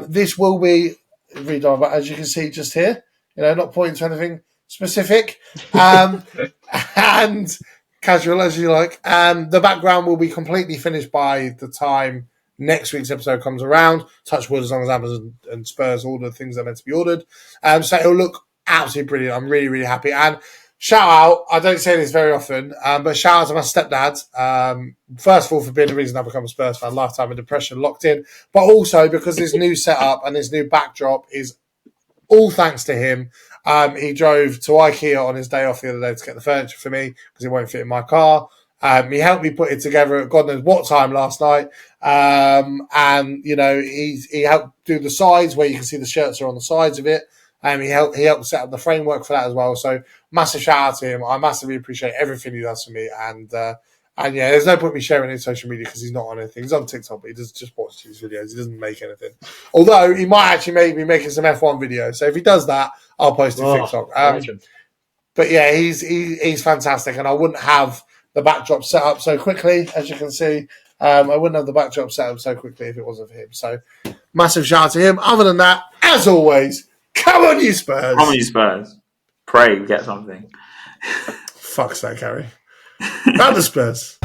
This will be redone, but as you can see just here, not pointing to anything specific. And casual as you like. The background will be completely finished by the time next week's episode comes around. Touch wood, as long as Amazon and Spurs order the things that are meant to be ordered. So it'll look absolutely brilliant. I'm really, really happy. And shout out, I don't say this very often, but shout out to my stepdad. First of all, for being the reason I've become a Spurs fan, lifetime of depression locked in. But also because this new setup and this new backdrop is all thanks to him. He drove to IKEA on his day off the other day to get the furniture for me because it won't fit in my car. He helped me put it together at God knows what time last night. And he helped do the sides where you can see the shirts are on the sides of it. He helped set up the framework for that as well. So massive shout out to him. I massively appreciate everything he does for me. And yeah, there's no point me sharing it in social media because he's not on anything. He's on TikTok, but he does just watch his videos. He doesn't make anything. Although he might actually be making some F1 videos. So if he does that, I'll post it to TikTok. But yeah, he's fantastic. And I wouldn't have the backdrop set up so quickly, as you can see. I wouldn't have the backdrop set up so quickly if it wasn't for him. So massive shout out to him. Other than that, as always, come on, you Spurs.
Come on, you Spurs. Pray we get something.
Fuck's sake, Harry. Round the Spurs.